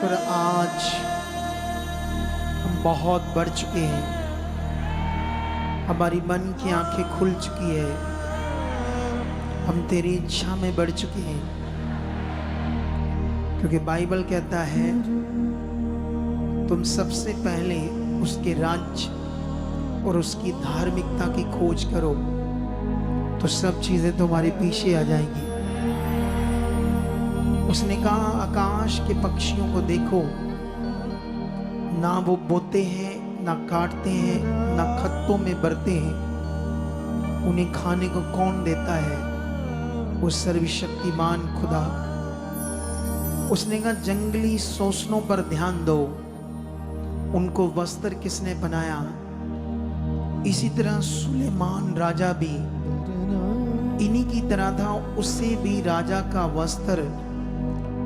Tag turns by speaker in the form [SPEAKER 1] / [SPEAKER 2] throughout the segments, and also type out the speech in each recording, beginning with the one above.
[SPEAKER 1] परमेश्वर आज हम बहुत बढ़ चुके हैं, हमारी मन की आंखें खुल चुकी है, हम तेरी इच्छा में बढ़ चुके हैं। क्योंकि बाइबल कहता है तुम सबसे पहले उसके राज्य और उसकी धार्मिकता की खोज करो तो सब चीजें तुम्हारे पीछे आ जाएंगी। उसने कहा आकाश के पक्षियों को देखो, ना वो बोते हैं, ना काटते हैं, ना खत्तों में भरते हैं, उन्हें खाने को कौन देता है? वो सर्वशक्तिमान खुदा। उसने कहा जंगली शोषणों पर ध्यान दो, उनको वस्त्र किसने बनाया? इसी तरह सुलेमान राजा भी इन्हीं की तरह था, उससे भी राजा का वस्त्र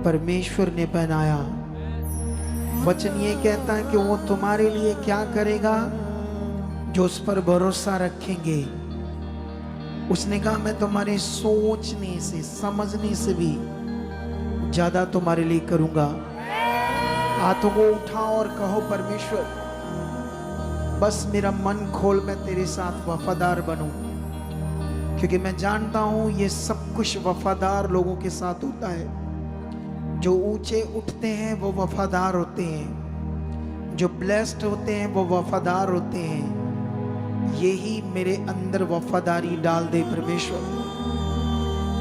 [SPEAKER 1] परमेश्वर ने पहनाया। वचन ये कहता है कि वो तुम्हारे लिए क्या करेगा? जो उस पर भरोसा रखेंगे। उसने कहा मैं तुम्हारे सोचने से समझने से भी ज्यादा तुम्हारे लिए करूंगा। हाथों को उठाओ और कहो परमेश्वर बस मेरा मन खोल, मैं तेरे साथ वफादार बनूं। क्योंकि मैं जानता हूं ये सब कुछ वफादार लोगों के साथ होता है। जो ऊंचे उठते हैं वो वफादार होते हैं, जो ब्लेस्ड होते हैं वो वफादार होते हैं। यही मेरे अंदर वफादारी डाल दे परमेश्वर।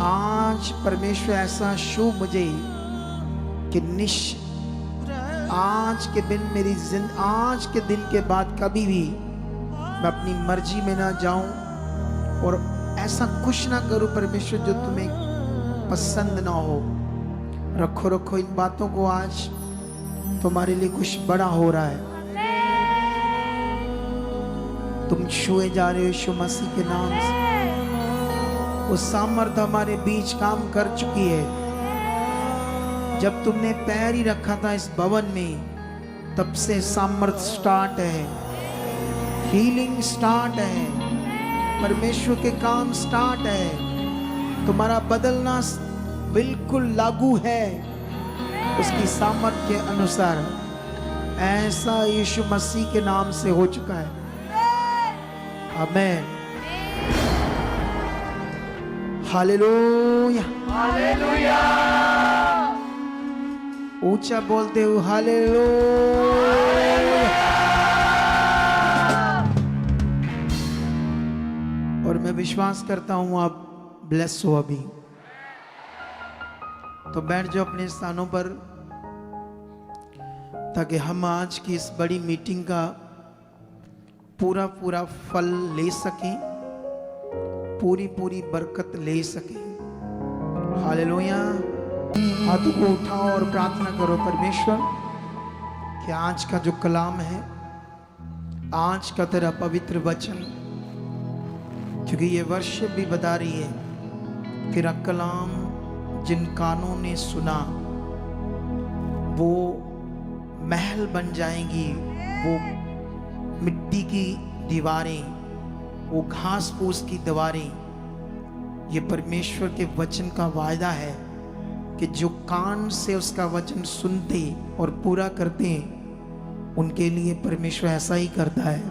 [SPEAKER 1] आज परमेश्वर ऐसा शो मुझे कि आज के दिन मेरी आज के दिन के बाद कभी भी मैं अपनी मर्जी में ना जाऊं और ऐसा कुछ ना करूं परमेश्वर जो तुम्हें पसंद ना हो। रखो इन बातों को, आज तुम्हारे लिए कुछ बड़ा हो रहा है। तुम छुए जा रहे हो यीशु मसीह के नाम से। वो सामर्थ हमारे बीच काम कर चुकी है। जब तुमने पैर ही रखा था इस भवन में तब से सामर्थ स्टार्ट है, हीलिंग स्टार्ट है, परमेश्वर के काम स्टार्ट है। तुम्हारा बदलना बिल्कुल लागू है उसकी सामर्थ के अनुसार। ऐसा यीशु मसीह के नाम से हो चुका है। आमीन। Hallelujah,
[SPEAKER 2] hallelujah.
[SPEAKER 1] ऊंचा बोलते हो हालेलुया। और मैं विश्वास करता हूं आप ब्लेस हो। अभी तो बैठ जाओ अपने स्थानों पर ताकि हम आज की इस बड़ी मीटिंग का पूरा पूरा फल ले सकें, पूरी पूरी बरकत ले सकें। हालेलुया। हाथों को उठाओ और प्रार्थना करो परमेश्वर कि आज का जो कलाम है, आज का तेरा पवित्र वचन, क्योंकि ये वर्षिप भी बता रही है तेरा कलाम जिन कानों ने सुना वो महल बन जाएंगी, वो मिट्टी की दीवारें, वो घास फूस की दीवारें। ये परमेश्वर के वचन का वायदा है कि जो कान से उसका वचन सुनते और पूरा करते हैं उनके लिए परमेश्वर ऐसा ही करता है।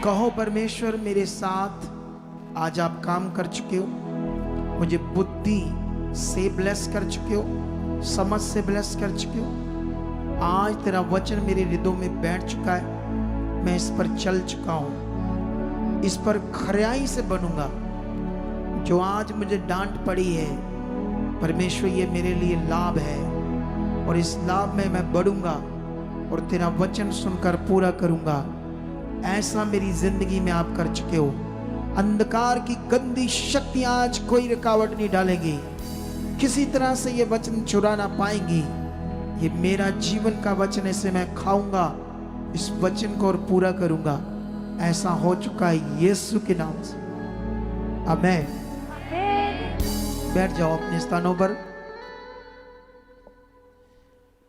[SPEAKER 1] कहो परमेश्वर मेरे साथ आज आप काम कर चुके हो, मुझे बुद्धि से ब्लेस कर चुके हो, समझ से ब्लेस कर चुके हो। आज तेरा वचन मेरे हृदय में बैठ चुका है, मैं इस पर चल चुका हूं, इस पर खराई से बनूंगा। जो आज मुझे डांट पड़ी है परमेश्वर ये मेरे लिए लाभ है और इस लाभ में मैं बढ़ूंगा और तेरा वचन सुनकर पूरा करूंगा। ऐसा मेरी जिंदगी में आप कर चुके हो। अंधकार की गंदी शक्ति आज कोई रुकावट नहीं डालेगी, किसी तरह से ये वचन चुरा ना पाएंगी। ये मेरा जीवन का वचन है, इसे मैं खाऊंगा, इस वचन को और पूरा करूंगा। ऐसा हो चुका है यीशु के नाम से। आमीन। बैठ जाओ अपने स्थानों पर।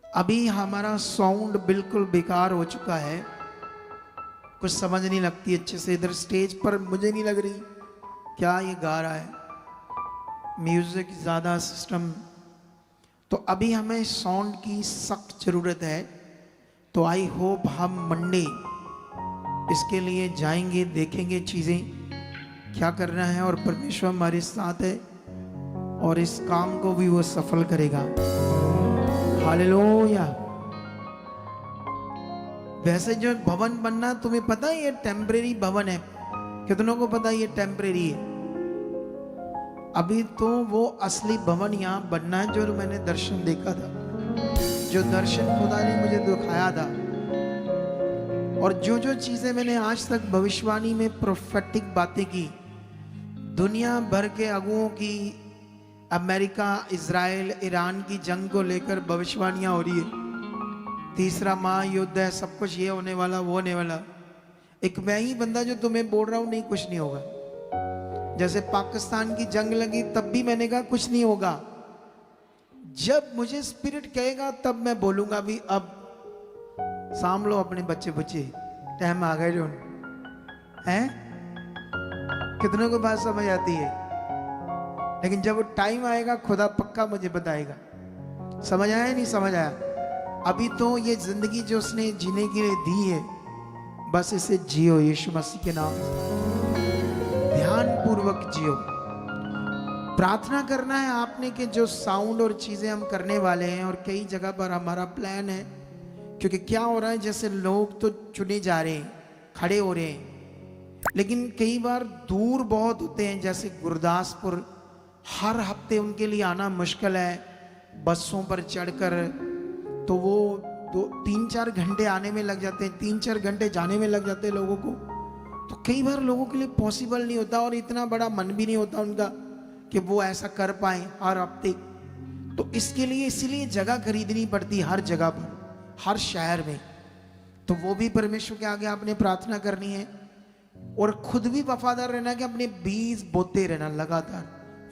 [SPEAKER 1] अभी हमारा साउंड बिल्कुल बेकार हो चुका है, कुछ समझ नहीं लगती अच्छे से। इधर स्टेज पर मुझे नहीं लग रही क्या ये गा रहा है, म्यूजिक ज़्यादा सिस्टम तो अभी हमें साउंड की सख्त जरूरत है। तो आई होप हम मंडे इसके लिए जाएंगे, देखेंगे चीजें क्या करना है, और परमेश्वर हमारे साथ है और इस काम को भी वो सफल करेगा। हालेलुया। वैसे जो भवन बनना, तुम्हें पता है ये टेम्परेरी भवन है? कितनों को पता है ये टेम्परेरी है? अभी तो वो असली भवन यहाँ बनना है, जो मैंने दर्शन देखा था, जो दर्शन खुदा ने मुझे दिखाया था, और जो जो चीजें मैंने आज तक भविष्यवाणी में प्रोफेटिक बातें की, दुनिया भर के अगुओं की, अमेरिका, इजराइल, ईरान की जंग को लेकर भविष्यवाणियां हो रही है। तीसरा महायुद्ध है, सब कुछ ये होने वाला, वो होने वाला। एक मैं ही बंदा जो तुम्हें बोल रहा हूं नहीं कुछ नहीं होगा। जैसे पाकिस्तान की जंग लगी तब भी मैंने कहा कुछ नहीं होगा। जब मुझे स्पिरिट कहेगा तब मैं बोलूंगा भी अब साम लो अपने बच्चे बच्चे, टाइम आ गए जो हैं। कितनों को बात समझ आती है? लेकिन जब टाइम आएगा खुदा पक्का मुझे बताएगा। समझ आया नहीं समझ आया? अभी तो ये जिंदगी जो उसने जीने के लिए दी है, बस इसे जियो यीशु मसीह के नाम से, ध्यान पूर्वक जियो। प्रार्थना करना है आपने कि जो साउंड और चीजें हम करने वाले हैं, और कई जगह पर हमारा प्लान है, क्योंकि क्या हो रहा है, जैसे लोग तो चुने जा रहे हैं, खड़े हो रहे हैं, लेकिन कई बार दूर बहुत होते हैं, जैसे गुरदासपुर, हर हफ्ते उनके लिए आना मुश्किल है बसों पर चढ़कर। तो वो 3-4 घंटे आने में लग जाते हैं, 3-4 घंटे जाने में लग जाते हैं लोगों को। तो कई बार लोगों के लिए पॉसिबल नहीं होता, और इतना बड़ा मन भी नहीं होता उनका कि वो ऐसा कर पाए हर हफ्ते। तो इसके लिए इसीलिए जगह खरीदनी पड़ती हर जगह पर, हर शहर में। तो वो भी परमेश्वर के आगे आपने प्रार्थना करनी है, और खुद भी वफादार रहना कि अपने बीज बोते रहना लगातार।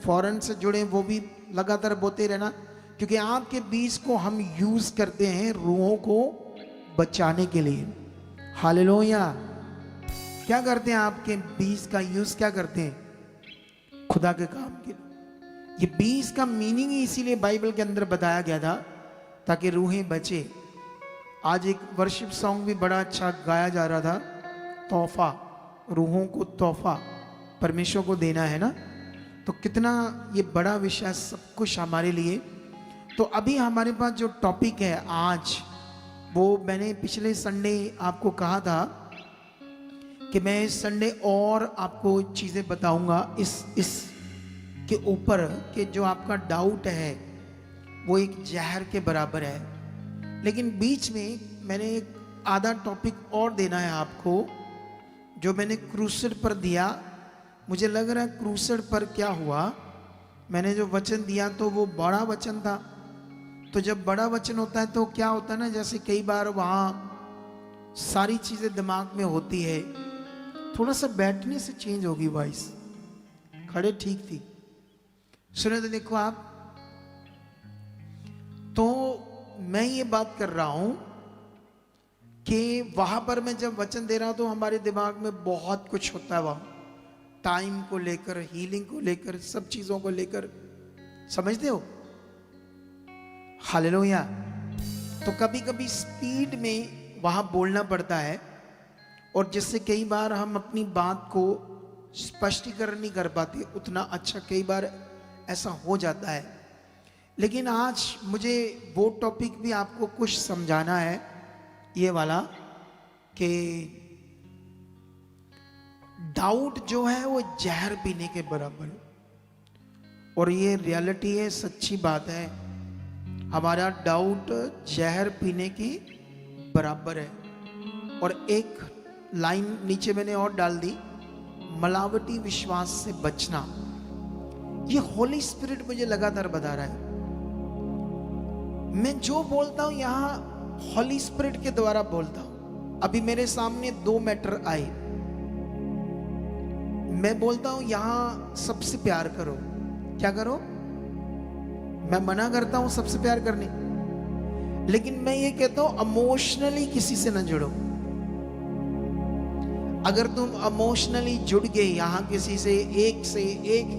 [SPEAKER 1] फॉरेन से जुड़े वो भी लगातार बोते रहना, क्योंकि आपके बीज को हम यूज करते हैं रूहों को बचाने के लिए। हालेलुया। क्या करते हैं आपके बीज का यूज? क्या करते हैं? खुदा के काम के लिए। ये बीज का मीनिंग ही इसीलिए बाइबल के अंदर बताया गया था, ताकि रूहें बचे। आज एक वर्शिप सॉन्ग भी बड़ा अच्छा गाया जा रहा था, तोहफा, रूहों को तोहफा परमेश्वर को देना है ना। तो कितना ये बड़ा विषय सब कुछ हमारे लिए। तो अभी हमारे पास जो टॉपिक है आज, वो मैंने पिछले संडे आपको कहा था कि मैं इस संडे और आपको चीज़ें बताऊंगा इस के ऊपर, कि जो आपका डाउट है वो एक जहर के बराबर है। लेकिन बीच में मैंने एक आधा टॉपिक और देना है आपको, जो मैंने क्रूसेड पर दिया। मुझे लग रहा है क्रूसेड पर क्या हुआ, मैंने जो वचन दिया तो वो बड़ा वचन था। तो जब बड़ा वचन होता है तो क्या होता है ना, जैसे कई बार वहाँ सारी चीज़ें दिमाग में होती है, थोड़ा सा बैठने से चेंज होगी वॉइस, खड़े ठीक थी। सुने तो देखो आप, तो मैं ये बात कर रहा हूं कि वहां पर मैं जब वचन दे रहा हूं तो हमारे दिमाग में बहुत कुछ होता है, वहां टाइम को लेकर, हीलिंग को लेकर, सब चीजों को लेकर, समझते हो? हालेलुया। तो कभी कभी स्पीड में वहां बोलना पड़ता है, और जिससे कई बार हम अपनी बात को स्पष्टीकरण नहीं कर पाते उतना अच्छा, कई बार ऐसा हो जाता है। लेकिन आज मुझे वो टॉपिक भी आपको कुछ समझाना है, ये वाला, कि डाउट जो है वो जहर पीने के बराबर है। और ये रियलिटी है, सच्ची बात है। हमारा डाउट जहर पीने की बराबर है। और एक लाइन नीचे मैंने और डाल दी, मिलावटी विश्वास से बचना। ये होली स्पिरिट मुझे लगातार बता रहा है। मैं जो बोलता हूं यहां होली स्पिरिट के द्वारा बोलता हूं। अभी मेरे सामने 2 मैटर आए, मैं बोलता हूं यहां सबसे प्यार करो। क्या करो? मैं मना करता हूं सबसे प्यार करने, लेकिन मैं ये कहता हूं इमोशनली किसी से ना जुड़ो। अगर तुम इमोशनली जुड़ गए यहां किसी से एक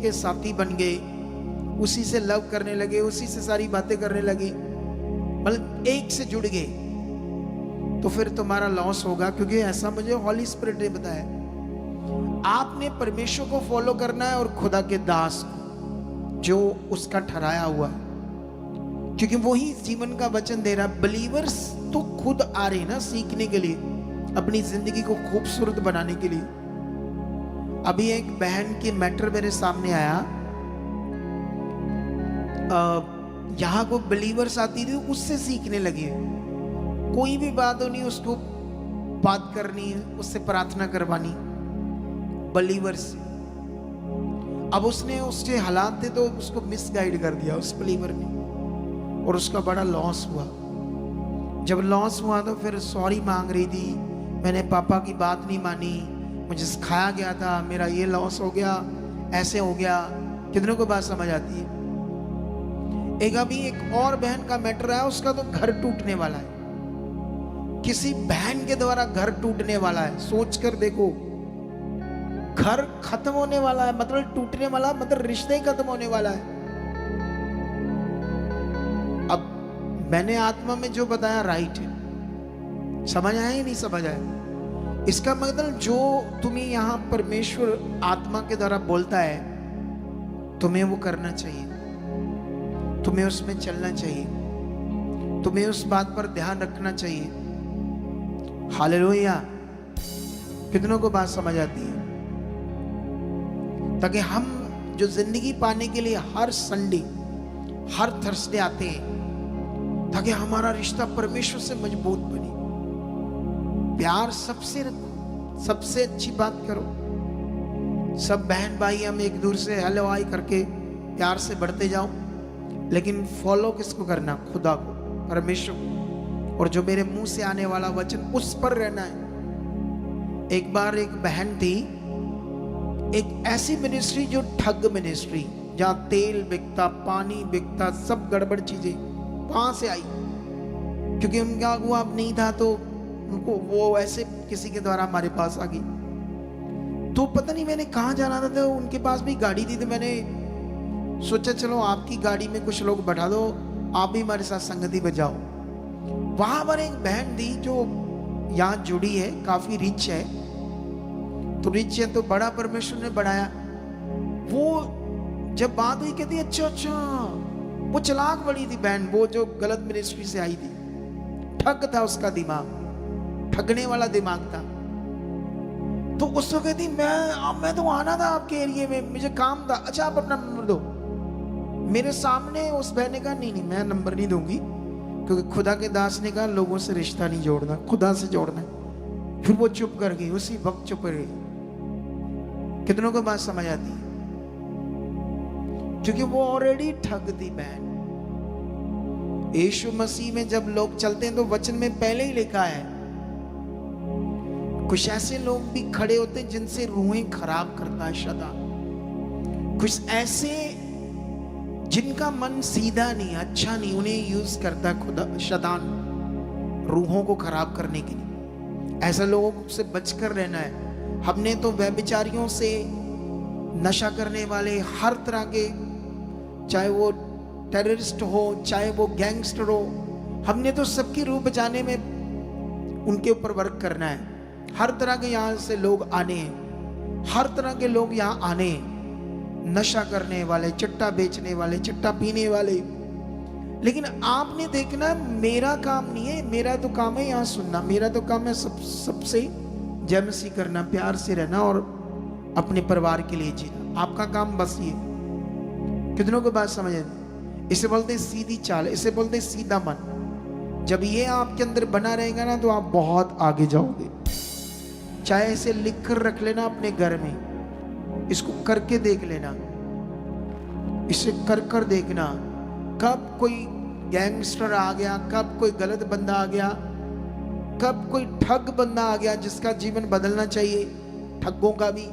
[SPEAKER 1] के साथी बन गए, उसी से लव करने लगे, उसी से सारी बातें करने लगे, मतलब एक से जुड़ गए, तो फिर तुम्हारा लॉस होगा। क्योंकि ऐसा मुझे हॉली स्पिरिट ने बताया, आपने परमेश्वर को फॉलो करना है और खुदा के दास को, जो उसका ठहराया हुआ है, क्योंकि वही जीवन का वचन दे रहा है। बिलीवर्स तो खुद आ रहे ना सीखने के लिए, अपनी जिंदगी को खूबसूरत बनाने के लिए। अभी एक बहन की मैटर मेरे सामने आया, यहाँ को बिलीवर्स आती थी, उससे सीखने लगी। कोई भी बात होनी, उसको बात करनी है, उससे प्रार्थना करवानी, बिलीवर्स। अब उसने, उसके हालात थे तो उसको मिसगाइड कर दिया उस बिलीवर ने, और उसका बड़ा लॉस हुआ। जब लॉस हुआ तो फिर सॉरी मांग रही थी, मैंने पापा की बात नहीं मानी, मुझे सिखाया गया था, मेरा ये लॉस हो गया, ऐसे हो गया। कितनों को बात समझ आती है? एक अभी एक और बहन का मैटर है, उसका तो घर टूटने वाला है, किसी बहन के द्वारा घर टूटने वाला है। सोच कर देखो, घर खत्म होने वाला है, मतलब टूटने वाला, मतलब रिश्ते ही खत्म होने वाला है। अब मैंने आत्मा में जो बताया राइट है, समझ आया ही नहीं समझ आया? इसका मतलब जो तुम्हें यहां परमेश्वर आत्मा के द्वारा बोलता है, तुम्हें वो करना चाहिए, तुम्हें उसमें चलना चाहिए, तुम्हें उस बात पर ध्यान रखना चाहिए। हालेलुया! कितनों को बात समझ आती है? ताकि हम जो जिंदगी पाने के लिए हर संडे, हर थर्सडे आते हैं, ताकि हमारा रिश्ता परमेश्वर से मजबूत बने। प्यार सबसे रखो, सबसे अच्छी बात करो। सब बहन भाई हम एक दूसरे से हेलो हाय करके प्यार से बढ़ते जाओ, लेकिन फॉलो किसको करना? खुदा को, परमेश्वर को, और जो मेरे मुंह से आने वाला वचन उस पर रहना है। एक बार एक बहन थी, एक ऐसी मिनिस्ट्री जो ठग मिनिस्ट्री, जहां तेल बिकता, पानी बिकता, सब गड़बड़ चीजें, वहां से आई। क्योंकि उनका अगुआ अब नहीं था, तो उनको वो ऐसे किसी के द्वारा हमारे पास आ गई। तो पता नहीं मैंने कहाँ जाना था, तो उनके पास भी गाड़ी थी, तो मैंने सोचा चलो आपकी गाड़ी में कुछ लोग बैठा दो, आप भी हमारे साथ संगति बजाओ। वहां पर एक बहन थी जो यहाँ जुड़ी है, काफी रिच है, तो रिच है तो बड़ा परमेश्वर ने बढ़ाया। वो जब बात हुई कहती अच्छा अच्छा, वो चालाक बड़ी थी बहन, वो जो गलत मिनिस्ट्री से आई थी, ठग था उसका दिमाग, ठगने वाला दिमाग था। तो उसको कहती मैं तो आना था आपके एरिया में, मुझे काम था। अच्छा आप अपना नंबर दो। मेरे सामने उस बहन ने कहा नहीं मैं नंबर नहीं दूंगी, क्योंकि खुदा के दास ने कहा लोगों से रिश्ता नहीं जोड़ना, खुदा से जोड़ना है। फिर वो चुप कर गई, उसी वक्त चुप कर गई। कितनों को बात समझ आती है? क्योंकि वो ऑलरेडी ठग थी बहन। यीशु मसीह में जब लोग चलते हैं तो वचन में पहले ही लिखा है, कुछ ऐसे लोग भी खड़े होते हैं जिनसे रूहें खराब करता है शैतान। कुछ ऐसे जिनका मन सीधा नहीं, अच्छा नहीं, उन्हें यूज करता है खुदा शैतान रूहों को खराब करने के लिए। ऐसे लोगों से बचकर रहना है। हमने तो व्यभिचारियों से, नशा करने वाले, हर तरह के, चाहे वो टेररिस्ट हो, चाहे वो गैंगस्टर हो, हमने तो सबकी रूह बचाने में उनके ऊपर वर्क करना है। हर तरह के यहाँ से लोग आने हैं, हर तरह के लोग यहाँ आने हैं, नशा करने वाले, चिट्टा बेचने वाले, चिट्टा पीने वाले। लेकिन आपने देखना, मेरा काम नहीं है, मेरा तो काम है यहाँ सुनना, मेरा तो काम है सबसे जैमसी करना, प्यार से रहना और अपने परिवार के लिए जीना। आपका काम बस ये। कितनों को बात समझ आती? इसे बोलते सीधी चाल, इसे बोलते सीधा मन। जब ये आपके अंदर बना रहेगा ना, तो आप बहुत आगे जाओगे। चाहे इसे लिख कर रख लेना अपने घर में, इसको करके देख लेना, इसे कर कर देखना। कब कोई गैंगस्टर आ गया, कब कोई गलत बंदा आ गया, कब कोई ठग बंदा आ गया जिसका जीवन बदलना चाहिए। ठगों का भी,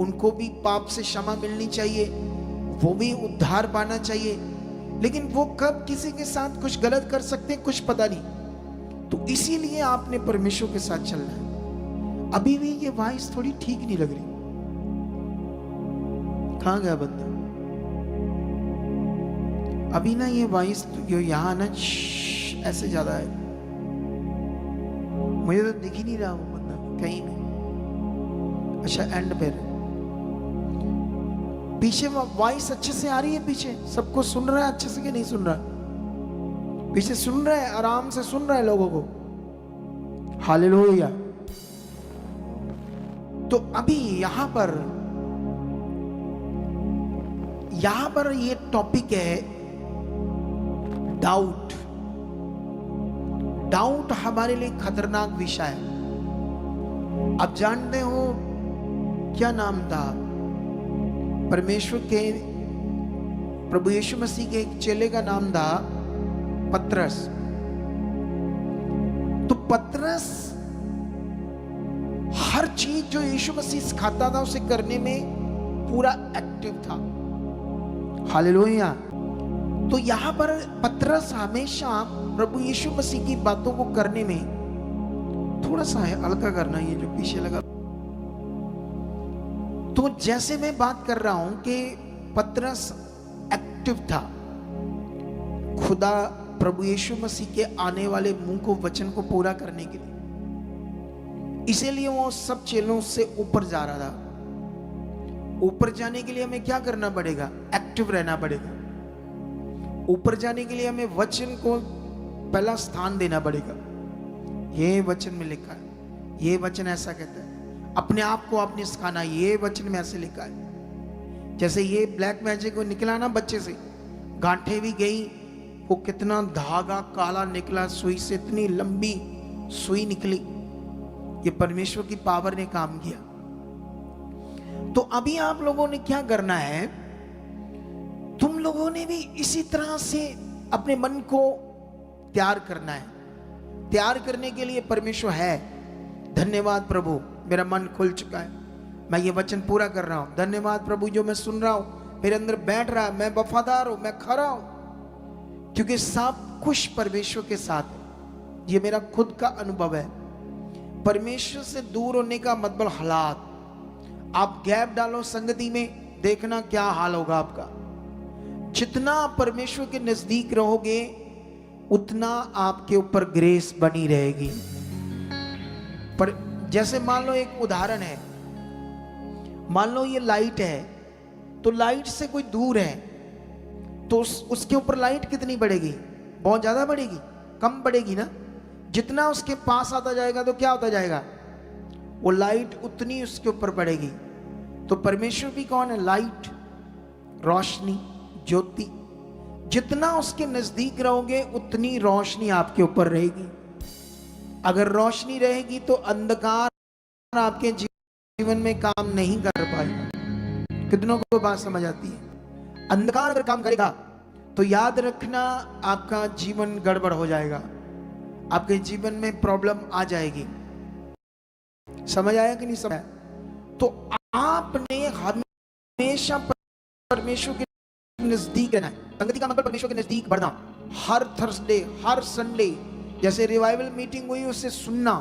[SPEAKER 1] उनको भी पाप से क्षमा मिलनी चाहिए, वो भी उद्धार पाना चाहिए। लेकिन वो कब किसी के साथ कुछ गलत कर सकते हैं कुछ पता नहीं। तो इसीलिए आपने परमेश्वर के साथ चलना है। अभी भी ये वॉइस थोड़ी ठीक नहीं लग रही। कहां गया बंदा? अभी ना ये वॉइस जो यहाँ ना ऐसे ज्यादा है, मुझे तो दिख ही नहीं रहा वो बंदा कहीं नहीं। अच्छा एंड पे पीछे वॉइस अच्छे से आ रही है, पीछे सबको सुन रहा है अच्छे से कि नहीं सुन रहा? पीछे सुन रहा है, आराम से सुन रहा है लोगों को। हालेलुया। तो अभी यहां पर ये टॉपिक है डाउट। डाउट हमारे लिए खतरनाक विषय है। आप जानते हो क्या नाम था परमेश्वर के, प्रभु यीशु मसीह के एक चेले का नाम था पतरस। तो पतरस हर चीज जो यीशु मसीह सिखाता था उसे करने में पूरा एक्टिव था। हालेलुया। तो यहां पर पतरस हमेशा प्रभु यीशु मसीह की बातों को करने में थोड़ा सा है हल्का करना, ये जो पीछे लगा। तो जैसे मैं बात कर रहा हूं कि पतरस एक्टिव था खुदा प्रभु यीशु मसीह के आने वाले मुंह को, वचन को पूरा करने के लिए, इसीलिए वो सब चेलों से ऊपर जा रहा था। ऊपर जाने के लिए हमें क्या करना पड़ेगा? एक्टिव रहना पड़ेगा। ऊपर जाने के लिए हमें वचन को पहला स्थान देना पड़ेगा। ये वचन में लिखा है, ये वचन ऐसा कहता है। अपने आप को आपने सिखाना, ये वचन में ऐसे लिखा है। जैसे ये ब्लैक मैजिक को निकला ना बच्चे से, गांठें भी गई, वो कितना धागा काला निकला, सुई से इतनी लंबी सुई निकली। ये परमेश्वर की पावर ने काम किया। तो अभी आप लोगों ने क्या करना है? तुम लोगों ने भी इसी तरह से अपने मन को तैयार करना है। तैयार करने के लिए परमेश्वर है। धन्यवाद प्रभु, मेरा मन खुल चुका है, मैं ये वचन पूरा कर रहा हूं। धन्यवाद प्रभु, जो मैं सुन रहा हूं मेरे अंदर बैठ रहा है, मैं वफादार हूं, मैं खरा हूं, क्योंकि सब कुछ परमेश्वर के साथ है। ये मेरा खुद का अनुभव है। परमेश्वर से दूर होने का मतलब हालात, आप गैप डालो संगति में, देखना क्या हाल होगा आपका। जितना परमेश्वर के नजदीक रहोगे उतना आपके ऊपर ग्रेस बनी रहेगी। पर जैसे मान लो एक उदाहरण है, मान लो ये लाइट है, तो लाइट से कोई दूर है तो उसके ऊपर लाइट कितनी बढ़ेगी? बहुत ज्यादा बढ़ेगी? कम बढ़ेगी ना। जितना उसके पास आता जाएगा तो क्या होता जाएगा? वो लाइट उतनी उसके ऊपर पड़ेगी। तो परमेश्वर भी कौन है? लाइट, रोशनी, ज्योति। जितना उसके नजदीक रहोगे उतनी रोशनी आपके ऊपर रहेगी। अगर रोशनी रहेगी तो अंधकार आपके जीवन में काम नहीं कर पाएगा। कितनों को बात समझ आती है? अंधकार अगर काम करेगा तो याद रखना आपका जीवन गड़बड़ हो जाएगा, आपके जीवन में प्रॉब्लम आ जाएगी। समझ आया कि नहीं समझ आया? तो आपने हमेशा परमेश्वर के नजदीक रहना है। संगति का मतलब परमेश्वर के नजदीक बढ़ना। हर थर्सडे, हर संडे, जैसे रिवाइवल मीटिंग हुई उससे सुनना।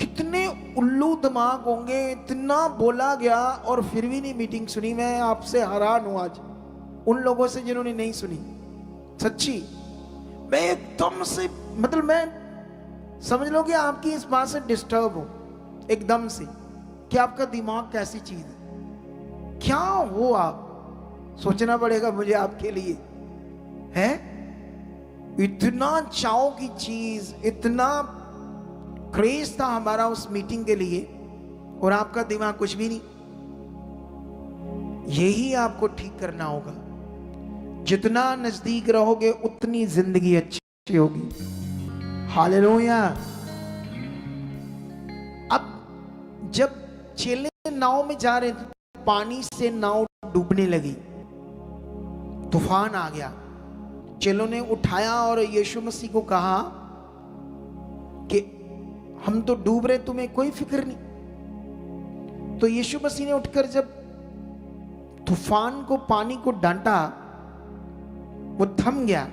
[SPEAKER 1] कितने उल्लू दिमाग होंगे, इतना बोला गया और फिर भी नहीं मीटिंग सुनी। मैं आपसे हैरान हूं आज उन लोगों से जिन्होंने नहीं सुनी। सच्ची, मैं एकदम से, मतलब मैं समझ लो कि आपकी इस बात से डिस्टर्ब हूं एकदम से, कि आपका दिमाग कैसी चीज है, क्या हो आप, सोचना पड़ेगा मुझे आपके लिए है। इतना चाव की चीज, इतना क्रेज था हमारा उस मीटिंग के लिए, और आपका दिमाग कुछ भी नहीं। यही आपको ठीक करना होगा। जितना नजदीक रहोगे उतनी जिंदगी अच्छी होगी। हालेलुया। अब जब चेले नाव में जा रहे थे, पानी से नाव डूबने लगी, तूफान आ गया। चेलों ने उठाया और यीशु मसीह को कहा कि हम तो डूब रहे, तुम्हें कोई फिक्र नहीं। तो यीशु मसीह ने उठकर जब तूफान को, पानी को डांटा, वो थम गया।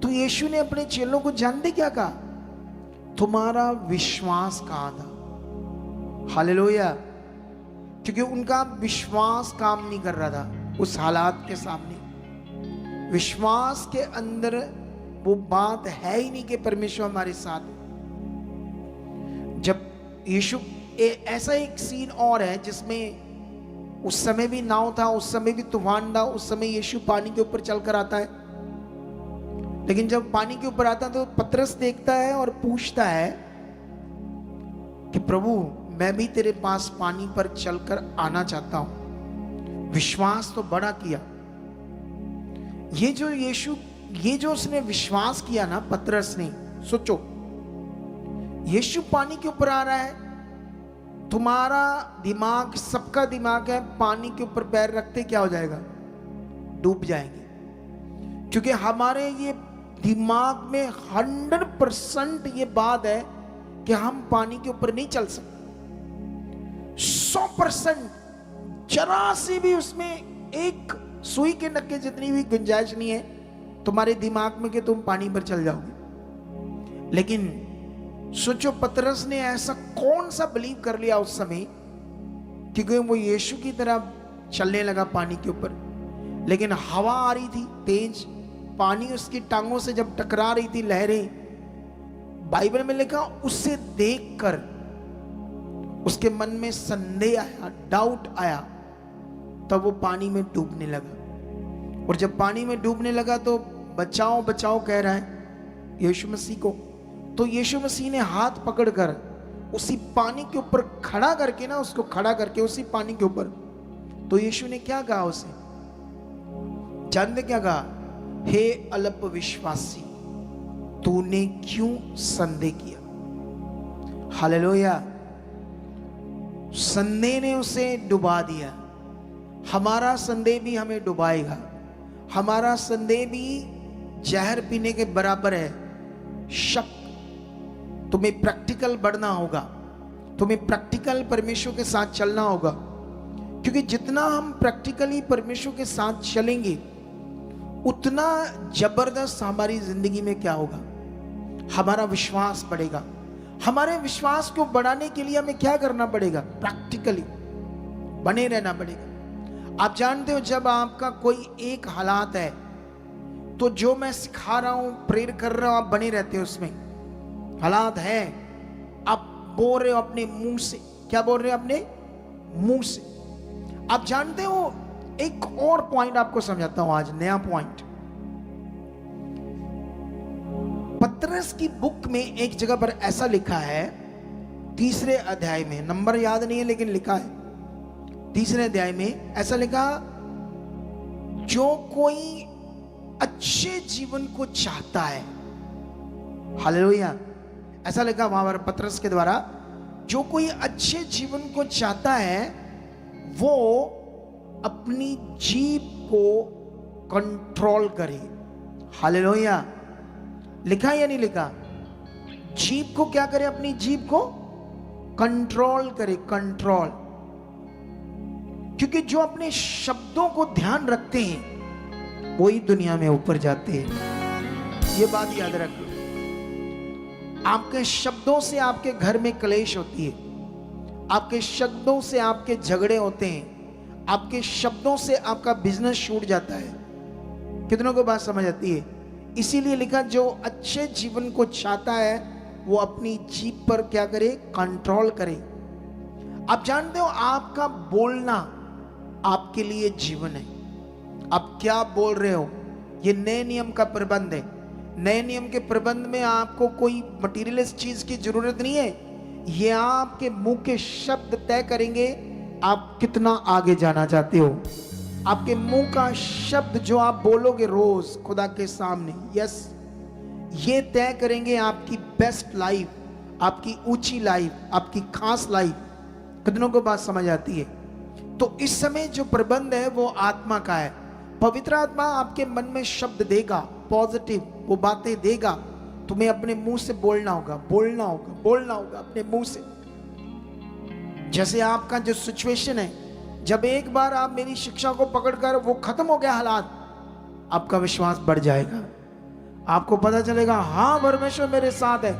[SPEAKER 1] तो यीशु ने अपने चेलों को जानते क्या कहा? तुम्हारा विश्वास कहां था? हालेलुया। क्योंकि उनका विश्वास काम नहीं कर रहा था उस हालात के सामने। विश्वास के अंदर वो बात है ही नहीं कि परमेश्वर हमारे साथ है। जब यीशु ऐसा एक सीन और है जिसमें उस समय भी नाव था, उस समय भी तूफान था, उस समय यीशु पानी के ऊपर चलकर आता है। लेकिन जब पानी के ऊपर आता है तो पतरस देखता है और पूछता है कि प्रभु मैं भी तेरे पास पानी पर चलकर आना चाहता हूं। विश्वास तो बड़ा किया। ये जो उसने विश्वास किया ना पतरस ने, सोचो यीशु पानी के ऊपर आ रहा है, तुम्हारा दिमाग, सबका दिमाग है पानी के ऊपर पैर रखते क्या हो जाएगा? डूब जाएंगे। क्योंकि हमारे ये दिमाग में 100% ये बात है कि हम पानी के ऊपर नहीं चल सकते। 100% जरा सी भी उसमें एक सुई के नक्के जितनी भी गुंजाइश नहीं है तुम्हारे दिमाग में कि तुम पानी पर चल जाओगे। लेकिन सोचो पतरस ने ऐसा कौन सा बिलीव कर लिया उस समय, क्योंकि वो यीशु की तरह चलने लगा पानी के ऊपर। लेकिन हवा आ रही थी तेज, पानी उसकी टांगों से जब टकरा रही थी, लहरें, बाइबल में लिखा उसे देखकर उसके मन में संदेह आया, डाउट आया, तब वो पानी में डूबने लगा। और जब पानी में डूबने लगा तो बचाओ बचाओ कह रहा है यीशु मसीह को। तो यीशु मसीह ने हाथ पकड़कर उसी पानी के ऊपर खड़ा करके ना, उसको खड़ा करके उसी पानी के ऊपर, तो यीशु ने क्या कहा उसे? जानते क्या कहा? हे अल्प विश्वासी, तूने क्यों संदेह किया? हालेलुया। संदेह ने उसे डुबा दिया। हमारा संदेह भी हमें डुबाएगा। हमारा संदेह भी जहर पीने के बराबर है। शक। तुम्हें प्रैक्टिकल बढ़ना होगा, तुम्हें प्रैक्टिकल परमेश्वर के साथ चलना होगा। क्योंकि जितना हम प्रैक्टिकली परमेश्वर के साथ चलेंगे उतना जबरदस्त हमारी जिंदगी में क्या होगा? हमारा विश्वास बढ़ेगा। हमारे विश्वास को बढ़ाने के लिए हमें क्या करना पड़ेगा? प्रैक्टिकली बने रहना पड़ेगा। आप जानते हो जब आपका कोई एक हालात है तो जो मैं सिखा रहा हूं, प्रेयर कर रहा हूं, आप बने रहते हो उसमें। हालात है, आप बोल रहे हो अपने मुंह से। क्या बोल रहे हो? अपने मुंह से। आप जानते हो एक और पॉइंट आपको समझाता हूं आज, नया पॉइंट। पतरस की बुक में एक जगह पर ऐसा लिखा है, 3 अध्याय में, नंबर याद नहीं है लेकिन लिखा है 3 अध्याय में ऐसा लिखा, जो कोई अच्छे जीवन को चाहता है, हालेलुया, ऐसा लिखा वहां पर पतरस के द्वारा, जो कोई अच्छे जीवन को चाहता है वो अपनी जीभ को कंट्रोल करे। हालेलुया। लिखा या नहीं लिखा? जीभ को क्या करे? अपनी जीभ को कंट्रोल करे। कंट्रोल। क्योंकि जो अपने शब्दों को ध्यान रखते हैं वही दुनिया में ऊपर जाते हैं। ये बात याद रखो। आपके शब्दों से आपके घर में क्लेश होती है, आपके शब्दों से आपके झगड़े होते हैं, आपके शब्दों से आपका बिजनेस छूट जाता है। कितनों को बात समझ आती है? इसीलिए लिखा, जो अच्छे जीवन को चाहता है वो अपनी जीभ पर क्या करे? कंट्रोल करे। आप जानते हो आपका बोलना आपके लिए जीवन है। आप क्या बोल रहे हो, ये नए नियम का प्रबंध है। नए नियम के प्रबंध में आपको कोई मटीरियलिस्ट चीज की जरूरत नहीं है। ये आपके मुंह के शब्द तय करेंगे आप कितना आगे जाना चाहते हो। आपके मुंह का शब्द जो आप बोलोगे रोज खुदा के सामने, यस, ये तय करेंगे आपकी बेस्ट लाइफ, आपकी ऊंची लाइफ, आपकी खास लाइफ। कितनों को बात समझ आती है? तो इस समय जो प्रबंध है वो आत्मा का है। पवित्र आत्मा आपके मन में शब्द देगा, पॉजिटिव वो बातें देगा। तुम्हें अपने मुंह से बोलना होगा, बोलना होगा, बोलना होगा अपने मुंह से। जैसे आपका जो सिचुएशन है, जब एक बार आप मेरी शिक्षा को पकड़कर वो खत्म हो गया हालात, आपका विश्वास बढ़ जाएगा। आपको पता चलेगा हाँ परमेश्वर मेरे साथ है,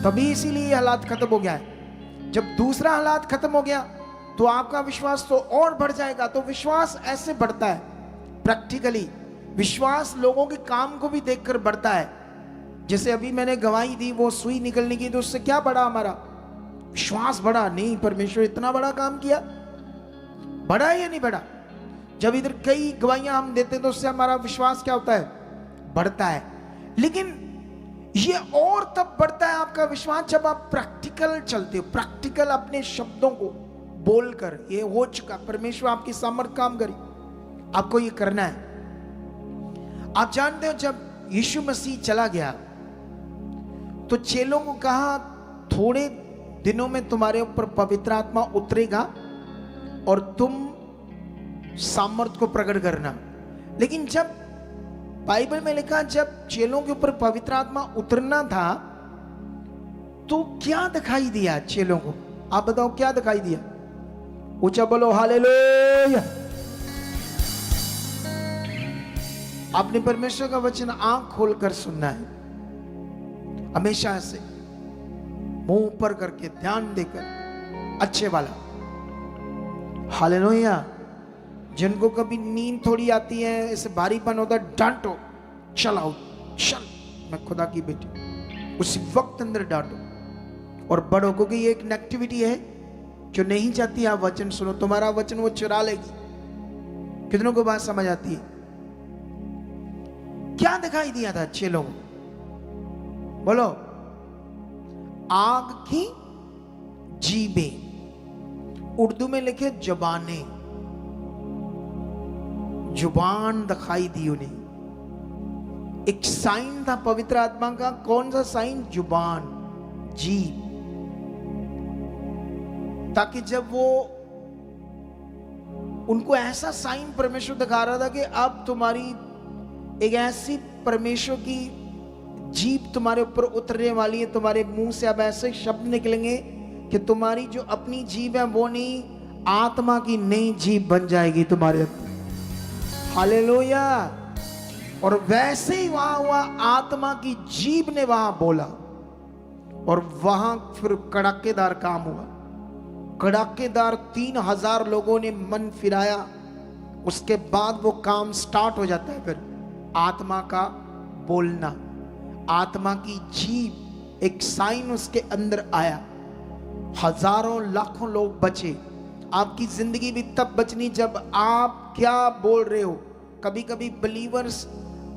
[SPEAKER 1] तभी इसीलिए हालात खत्म हो गया है। जब दूसरा हालात खत्म हो गया तो आपका विश्वास तो और बढ़ जाएगा। तो विश्वास ऐसे बढ़ता है प्रैक्टिकली। विश्वास लोगों के काम को भी देखकर बढ़ता है। जैसे अभी मैंने गवाही दी, वो सुई निकलने की, तो उससे क्या बढ़ा? हमारा विश्वास बढ़ा। नहीं, परमेश्वर इतना बड़ा काम किया, बढ़ा या नहीं बढ़ा? जब इधर कई गवाहियां हम देते हैं तो उससे हमारा विश्वास क्या होता है? बढ़ता है। लेकिन ये और तब बढ़ता है आपका विश्वास जब आप प्रैक्टिकल चलते हो, प्रैक्टिकल अपने शब्दों को बोलकर, ये हो चुका, परमेश्वर आपकी सामर्थ काम करी, आपको ये करना है। आप जानते हो जब यीशु मसीह चला गया तो चेलों को कहा थोड़े दिनों में तुम्हारे ऊपर पवित्र आत्मा उतरेगा और तुम सामर्थ को प्रकट करना। लेकिन जब बाइबल में लिखा जब चेलों के ऊपर पवित्र आत्मा उतरना था तो क्या दिखाई दिया चेलों को? आप बताओ क्या दिखाई दिया? ऊंचा बोलो हालेलुया। आपने परमेश्वर का वचन आंख खोलकर सुनना है, हमेशा से मुंह ऊपर करके ध्यान देकर, अच्छे वाला। हालेलुया। जिनको कभी नींद थोड़ी आती है, ऐसे भारीपन होता है, डांटो, चल आओ, चल, मैं खुदा की बेटी, उसी वक्त अंदर डांटो और बढ़ो, क्योंकि ये एक नेगेटिविटी है जो नहीं चाहती आप वचन सुनो। तुम्हारा वचन वो चुरा लेगी। कितनों को बात समझ आती है? क्या दिखाई दिया था चेलों को? बोलो। आग की जीभें, उर्दू में लिखे जुबानें, जुबान दिखाई दी उन्हें। एक साइन था पवित्र आत्मा का। कौन सा साइन? जुबान, जीभ। ताकि जब वो, उनको ऐसा साइन परमेश्वर दिखा रहा था कि अब तुम्हारी एक ऐसी परमेश्वर की जीभ तुम्हारे ऊपर उतरने वाली है, तुम्हारे मुंह से अब ऐसे शब्द निकलेंगे कि तुम्हारी जो अपनी जीभ है वो नहीं, आत्मा की नई जीभ बन जाएगी तुम्हारे अंदर। हालेलुया। और वैसे ही वहां हुआ, आत्मा की जीभ ने वहां बोला और वहां फिर कड़ाकेदार काम हुआ। कड़ाकेदार 3000 लोगों ने मन फिराया। उसके बाद वो काम स्टार्ट हो जाता है, फिर आत्मा का बोलना, आत्मा की जीभ, एक साइन उसके अंदर आया। हजारों लाखों लोग बचे। आपकी जिंदगी भी तब बचनी जब आप क्या बोल रहे हो। कभी कभी बिलीवर्स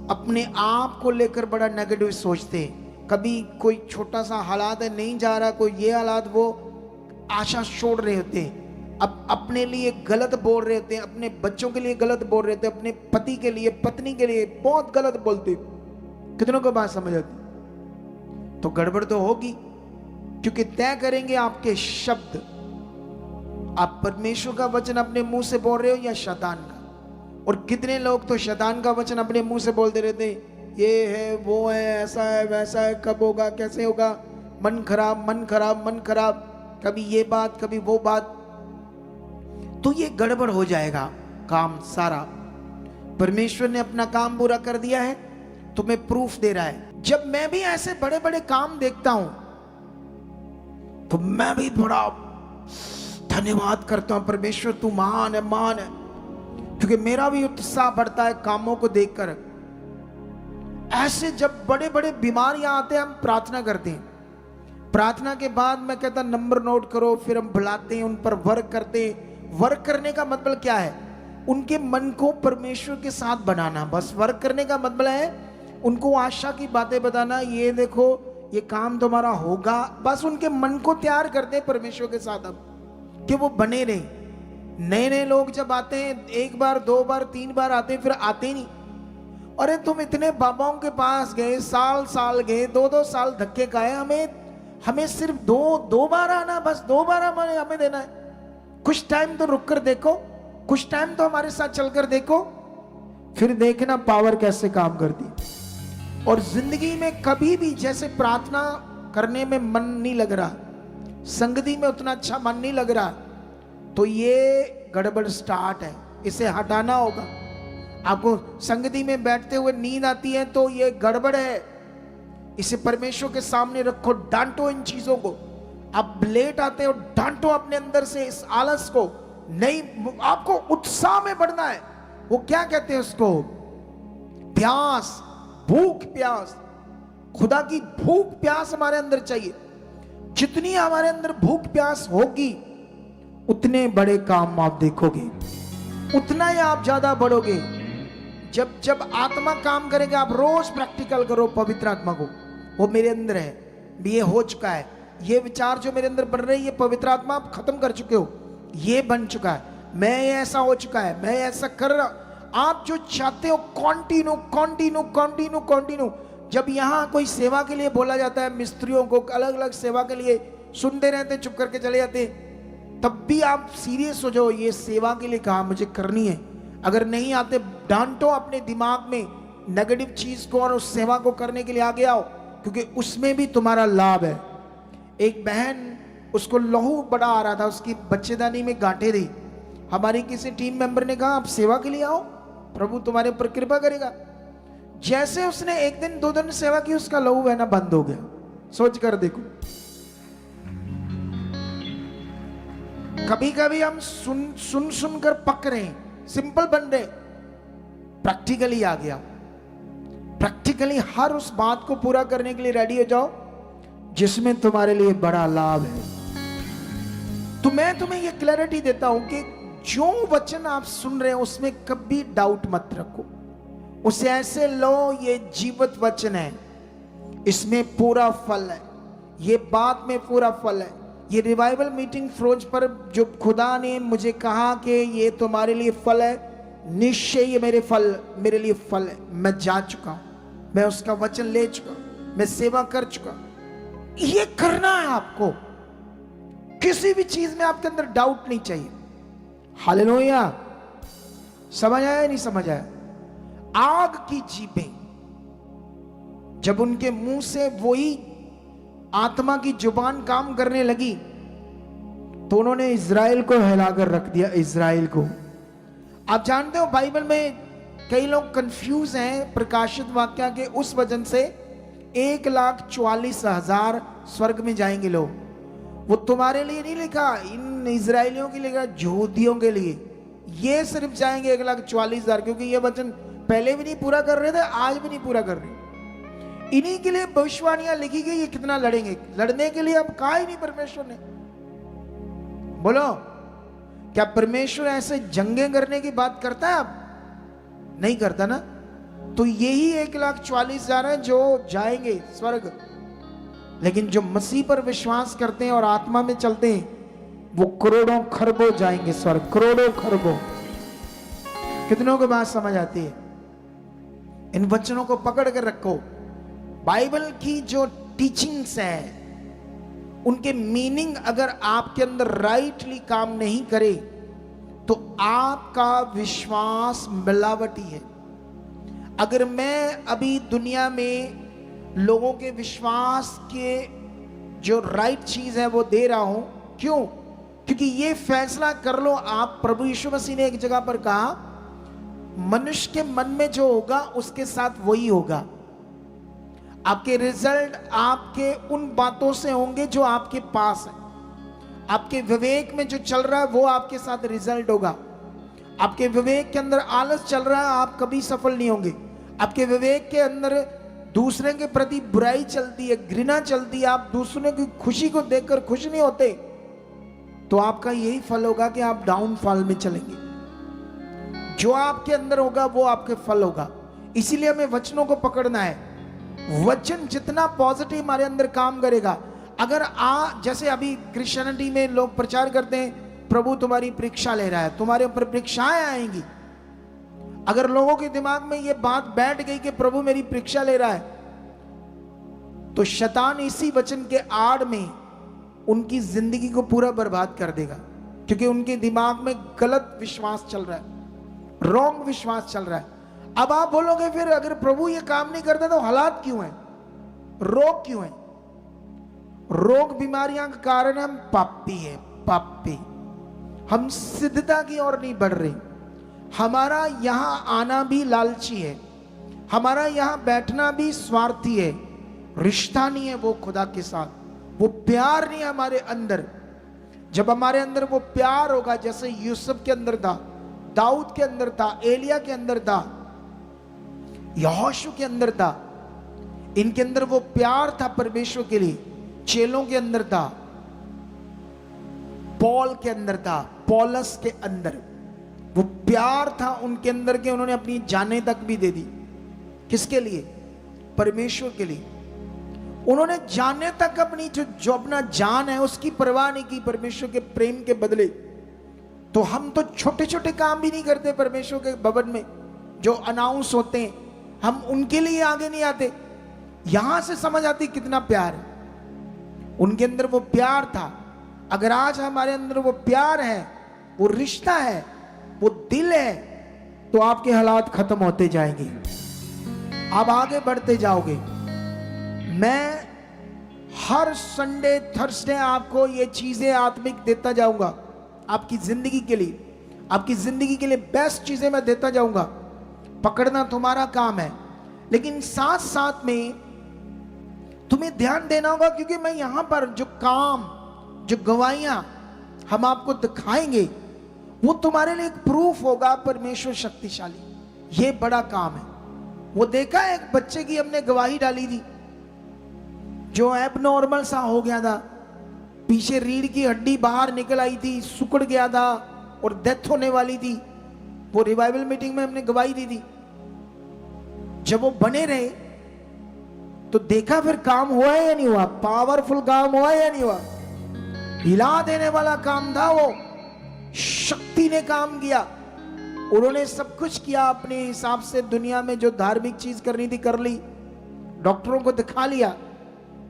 [SPEAKER 1] अपने आप को लेकर बड़ा नेगेटिव सोचते हैं। कभी कोई छोटा सा हालात है, नहीं जा रहा, कोई ये हालात, वो आशा छोड़ रहे होते हैं, अब अपने लिए गलत बोल रहे होते हैं, अपने बच्चों के लिए गलत बोल रहे होते हैं, अपने पति के लिए, पत्नी के लिए बहुत गलत बोलते। कितनों को बात समझ आती? तो गड़बड़ तो होगी, क्योंकि तय करेंगे आपके शब्द। आप परमेश्वर का वचन अपने मुंह से बोल रहे हो या शैतान का? और कितने लोग तो शैतान का वचन अपने मुंह से बोलते रहते हैं, ये है, वो है, ऐसा है, वैसा है, कब होगा, कैसे होगा, मन खराब, मन खराब, मन खराब, कभी ये बात, कभी वो बात। तो ये गड़बड़ हो जाएगा काम सारा। परमेश्वर ने अपना काम पूरा कर दिया है, तुम्हें प्रूफ दे रहा है। जब मैं भी ऐसे बड़े बड़े काम देखता हूं तो मैं भी बड़ा धन्यवाद करता हूं, परमेश्वर तू महान है, महान है। क्योंकि मेरा भी उत्साह बढ़ता है कामों को देखकर। ऐसे जब बड़े बड़े बीमारियां आते हैं, हम प्रार्थना करते हैं, प्रार्थना के बाद मैं कहता नंबर नोट करो, फिर हम बुलाते हैं, उन पर वर्क करते हैं। वर्क करने का मतलब क्या है? उनके मन को परमेश्वर के साथ बनाना। बस वर्क करने का मतलब है उनको आशा की बातें बताना, ये देखो ये काम तुम्हारा होगा। बस उनके मन को तैयार करते हैं परमेश्वर के साथ, अब कि वो बने रहे। नए नए लोग जब आते हैं, एक बार, दो बार, तीन बार आते हैं, फिर आते ही नहीं। अरे तुम इतने बाबाओं के पास गए, साल साल गए, 2-2 साल धक्के खाए, हमें सिर्फ दो बार आना, बस 2 बार हमें देना है। कुछ टाइम तो रुक कर देखो, कुछ टाइम तो हमारे साथ चलकर देखो, फिर देखना पावर कैसे काम करती। और जिंदगी में कभी भी जैसे प्रार्थना करने में मन नहीं लग रहा, संगति में उतना अच्छा मन नहीं लग रहा, तो ये गड़बड़ स्टार्ट है, इसे हटाना होगा। आपको संगति में बैठते हुए नींद आती है तो ये गड़बड़ है, इसे परमेश्वर के सामने रखो, डांटो इन चीजों को। आप लेट आते हो, डांटो अपने अंदर से इस आलस को। नहीं, आपको उत्साह में बढ़ना है। वो क्या कहते हैं उसको? प्यास, भूख प्यास, खुदा की भूख प्यास हमारे अंदर चाहिए। जितनी हमारे अंदर भूख प्यास होगी उतने बड़े काम आप देखोगे, उतना ही आप ज्यादा बढ़ोगे। जब जब आत्मा काम करेगा, आप रोज प्रैक्टिकल करो पवित्र आत्मा को, वो मेरे अंदर है, ये हो चुका है, ये विचार जो मेरे अंदर बन रहे हैं ये पवित्र आत्मा आप खत्म कर चुके हो, ये बन चुका है, मैं ऐसा हो चुका है, मैं ऐसा कर रहा। आप जो चाहते हो कंटिन्यू कंटिन्यू कंटिन्यू कंटिन्यू। जब यहाँ कोई सेवा के लिए बोला जाता है, मिस्त्रियों को अलग अलग सेवा के लिए सुनते रहते, चुप करके चले जाते, तब भी आप सीरियस हो जाओ, ये सेवा के लिए कहा मुझे करनी है। अगर नहीं आते, डांटो अपने दिमाग में नेगेटिव चीज को और उस सेवा को करने के लिए आगे आओ, क्योंकि उसमें भी तुम्हारा लाभ है। एक बहन, उसको लहू बड़ा आ रहा था, उसकी बच्चेदानी में गांठें थी। हमारी किसी टीम मेंबर ने कहा आप सेवा के लिए आओ, प्रभु तुम्हारे ऊपर कृपा करेगा। जैसे उसने एक दिन 2 दिन सेवा की, उसका लहू बहना बंद हो गया। सोच कर देखो, कभी कभी हम सुन कर पक रहे हैं, सिंपल बन रहे, प्रैक्टिकली आ गया। प्रैक्टिकली हर उस बात को पूरा करने के लिए रेडी हो जाओ जिसमें तुम्हारे लिए बड़ा लाभ है। तो मैं तुम्हें यह क्लैरिटी देता हूं कि जो वचन आप सुन रहे हैं उसमें कभी डाउट मत रखो, उसे ऐसे लो ये जीवित वचन है, इसमें पूरा फल है, ये बात में पूरा फल है। ये रिवाइवल मीटिंग फ्रोज पर जो खुदा ने मुझे कहा कि ये तुम्हारे लिए फल है, निश्चय ये मेरे लिए फल है। मैं जा चुका हूं, मैं उसका वचन ले चुका, मैं सेवा कर चुका। ये करना है आपको, किसी भी चीज में आपके अंदर डाउट नहीं चाहिए। हालेलुया, समझ आया नहीं समझ आया? आग की जीभें जब उनके मुंह से वही आत्मा की जुबान काम करने लगी, तो उन्होंने इज़राइल को हिलाकर रख दिया। इज़राइल को आप जानते हो, बाइबल में कई लोग कंफ्यूज हैं प्रकाशित वाक्य के उस वजन से। 1,44,000 स्वर्ग में जाएंगे लोग। वो तुम्हारे लिए नहीं लिखा, इन इजराइलियों के लिए, यहूदियों के लिए। ये सिर्फ जाएंगे 1,44,000, क्योंकि ये वचन पहले भी नहीं पूरा कर रहे थे, आज भी नहीं पूरा कर रहे। इन्हीं के लिए भविष्यवाणियां लिखी गई, ये कितना लड़ेंगे। लड़ने के लिए अब कहा ही नहीं परमेश्वर ने। बोलो, क्या परमेश्वर ऐसे जंगें करने की बात करता है? अब नहीं करता ना। तो यही 1,44,000 है जो जाएंगे स्वर्ग। लेकिन जो मसीह पर विश्वास करते हैं और आत्मा में चलते हैं, वो करोड़ों खरबों जाएंगे स्वर्ग, करोड़ों खरबों। कितनों को बात समझ आती है? इन वचनों को पकड़ कर रखो। बाइबल की जो टीचिंग्स है, उनके मीनिंग अगर आपके अंदर राइटली काम नहीं करे तो आपका विश्वास मिलावटी है। अगर मैं अभी दुनिया में लोगों के विश्वास के जो राइट चीज है वो दे रहा हूं, क्यों? क्योंकि ये फैसला कर लो आप। प्रभु यीशु मसीह ने एक जगह पर कहा, मनुष्य के मन में जो होगा उसके साथ वही होगा। आपके रिजल्ट आपके उन बातों से होंगे जो आपके पास है। आपके विवेक में जो चल रहा है वो आपके साथ रिजल्ट होगा। आपके विवेक के अंदर आलस चल रहा है, आप कभी सफल नहीं होंगे। आपके विवेक के अंदर दूसरे के प्रति बुराई चलती है, घृणा चलती है, आप दूसरों की खुशी को देखकर खुश नहीं होते, तो आपका यही फल होगा कि आप डाउनफॉल में चलेंगे। जो आपके अंदर होगा वो आपके फल होगा। इसीलिए हमें वचनों को पकड़ना है। वचन जितना पॉजिटिव हमारे अंदर काम करेगा, अगर जैसे अभी क्रिश्चियनिटी में लोग प्रचार करते हैं, प्रभु तुम्हारी परीक्षा ले रहा है, तुम्हारे ऊपर परीक्षाएं आएंगी। अगर लोगों के दिमाग में यह बात बैठ गई कि प्रभु मेरी परीक्षा ले रहा है, तो शैतान इसी वचन के आड़ में उनकी जिंदगी को पूरा बर्बाद कर देगा, क्योंकि उनके दिमाग में गलत विश्वास चल रहा है, रॉन्ग विश्वास चल रहा है। अब आप बोलोगे फिर अगर प्रभु ये काम नहीं करता तो हालात क्यों हैं, रोग क्यों हैं? रोग बीमारियां का कारण हम पापी हैं, पापी। हम सिद्धता की ओर नहीं बढ़ रहे। हमारा यहां आना भी लालची है, हमारा यहां बैठना भी स्वार्थी है। रिश्ता नहीं है वो खुदा के साथ, वो प्यार नहीं है हमारे अंदर। जब हमारे अंदर वो प्यार होगा, जैसे यूसुफ के अंदर था, दाऊद के अंदर था, एलिया के अंदर था, यहोशू के अंदर था, इनके अंदर वो प्यार था परमेश्वर के लिए, चेलों के अंदर था, पॉल के अंदर था, पौलस के अंदर वो प्यार था उनके अंदर के, उन्होंने अपनी जानें तक भी दे दी। किसके लिए? परमेश्वर के लिए। उन्होंने जाने तक अपनी जो अपना जान है उसकी परवाह नहीं की परमेश्वर के प्रेम के बदले। तो हम तो छोटे छोटे काम भी नहीं करते परमेश्वर के भवन में जो अनाउंस होते हैं, हम उनके लिए आगे नहीं आते। यहां से समझ आती कितना प्यार है। उनके अंदर वो प्यार था। अगर आज हमारे अंदर वो प्यार है, वो रिश्ता है, वो दिल है, तो आपके हालात खत्म होते जाएंगे, आप आगे बढ़ते जाओगे। मैं हर संडे थर्सडे आपको ये चीजें आत्मिक देता जाऊंगा, आपकी जिंदगी के लिए, आपकी जिंदगी के लिए बेस्ट चीजें मैं देता जाऊंगा। पकड़ना तुम्हारा काम है, लेकिन साथ साथ में तुम्हें ध्यान देना होगा, क्योंकि मैं यहां पर जो काम, जो गवाहियां हम आपको दिखाएंगे, वो तुम्हारे लिए एक प्रूफ होगा परमेश्वर शक्तिशाली। ये बड़ा काम है। वो देखा एक बच्चे की हमने गवाही डाली थी जो एबनॉर्मल सा हो गया था, पीछे रीढ़ की हड्डी बाहर निकल आई थी, सुकड़ गया था और डेथ होने वाली थी। वो रिवाइवल मीटिंग में हमने गवाही दी थी। जब वो बने रहे तो देखा फिर काम हुआ या नहीं हुआ, पावरफुल काम हुआ या नहीं हुआ, हिला देने वाला काम था वो। शक्ति ने काम किया। उन्होंने सब कुछ किया अपने हिसाब से, दुनिया में जो धार्मिक चीज करनी थी कर ली, डॉक्टरों को दिखा लिया,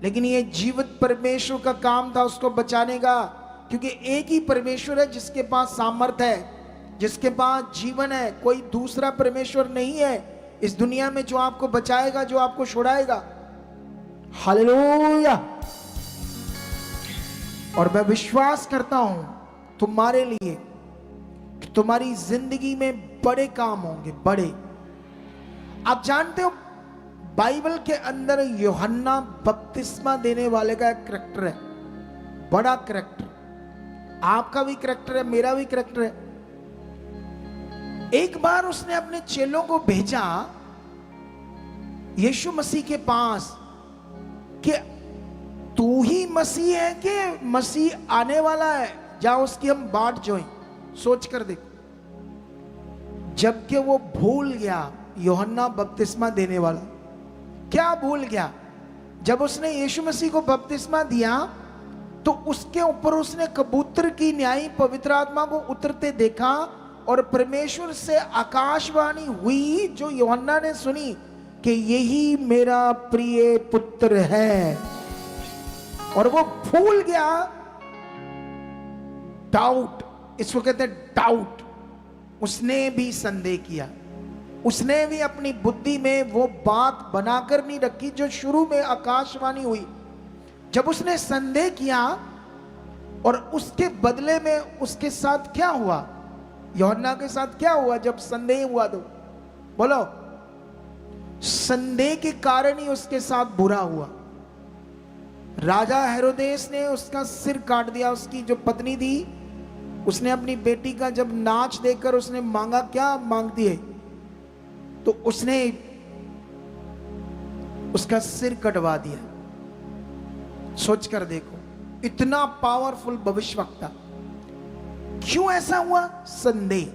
[SPEAKER 1] लेकिन ये जीवित परमेश्वर का काम था उसको बचाने का, क्योंकि एक ही परमेश्वर है जिसके पास सामर्थ है, जिसके पास जीवन है। कोई दूसरा परमेश्वर नहीं है इस दुनिया में जो आपको बचाएगा, जो आपको छुड़ाएगा। हालेलुया। और मैं विश्वास करता हूं तुम्हारे लिए कि तुम्हारी जिंदगी में बड़े काम होंगे, बड़े। आप जानते हो बाइबल के अंदर यूहन्ना बपतिस्मा देने वाले का एक करैक्टर है, बड़ा करैक्टर। आपका भी करैक्टर है, मेरा भी करैक्टर है। एक बार उसने अपने चेलों को भेजा यीशु मसीह के पास कि तू ही मसीह है कि मसीह आने वाला है, जाओ उसकी हम बाट जोएं। सोच कर देखो, जबकि वो भूल गया यूहन्ना बपतिस्मा देने वाला। क्या भूल गया? जब उसने यीशु मसीह को बपतिस्मा दिया तो उसके ऊपर उसने कबूतर की न्यायी पवित्र आत्मा को उतरते देखा और परमेश्वर से आकाशवाणी हुई जो यूहन्ना ने सुनी कि यही मेरा प्रिय पुत्र है। और वो भूल गया। डाउट, इसको कहते हैं डाउट। उसने भी संदेह किया, उसने भी अपनी बुद्धि में वो बात बनाकर नहीं रखी जो शुरू में आकाशवाणी हुई। जब उसने संदेह किया और उसके बदले में उसके साथ क्या हुआ, यूहन्ना के साथ क्या हुआ जब संदेह हुआ? तो बोलो, संदेह के कारण ही उसके साथ बुरा हुआ। राजा हेरोदेस ने उसका सिर काट दिया। उसकी जो पत्नी थी उसने अपनी बेटी का जब नाच देखकर उसने मांगा, क्या मांगती है, तो उसने उसका सिर कटवा दिया। सोच कर देखो, इतना पावरफुल भविष्यवक्ता। क्यों ऐसा हुआ? संदेह।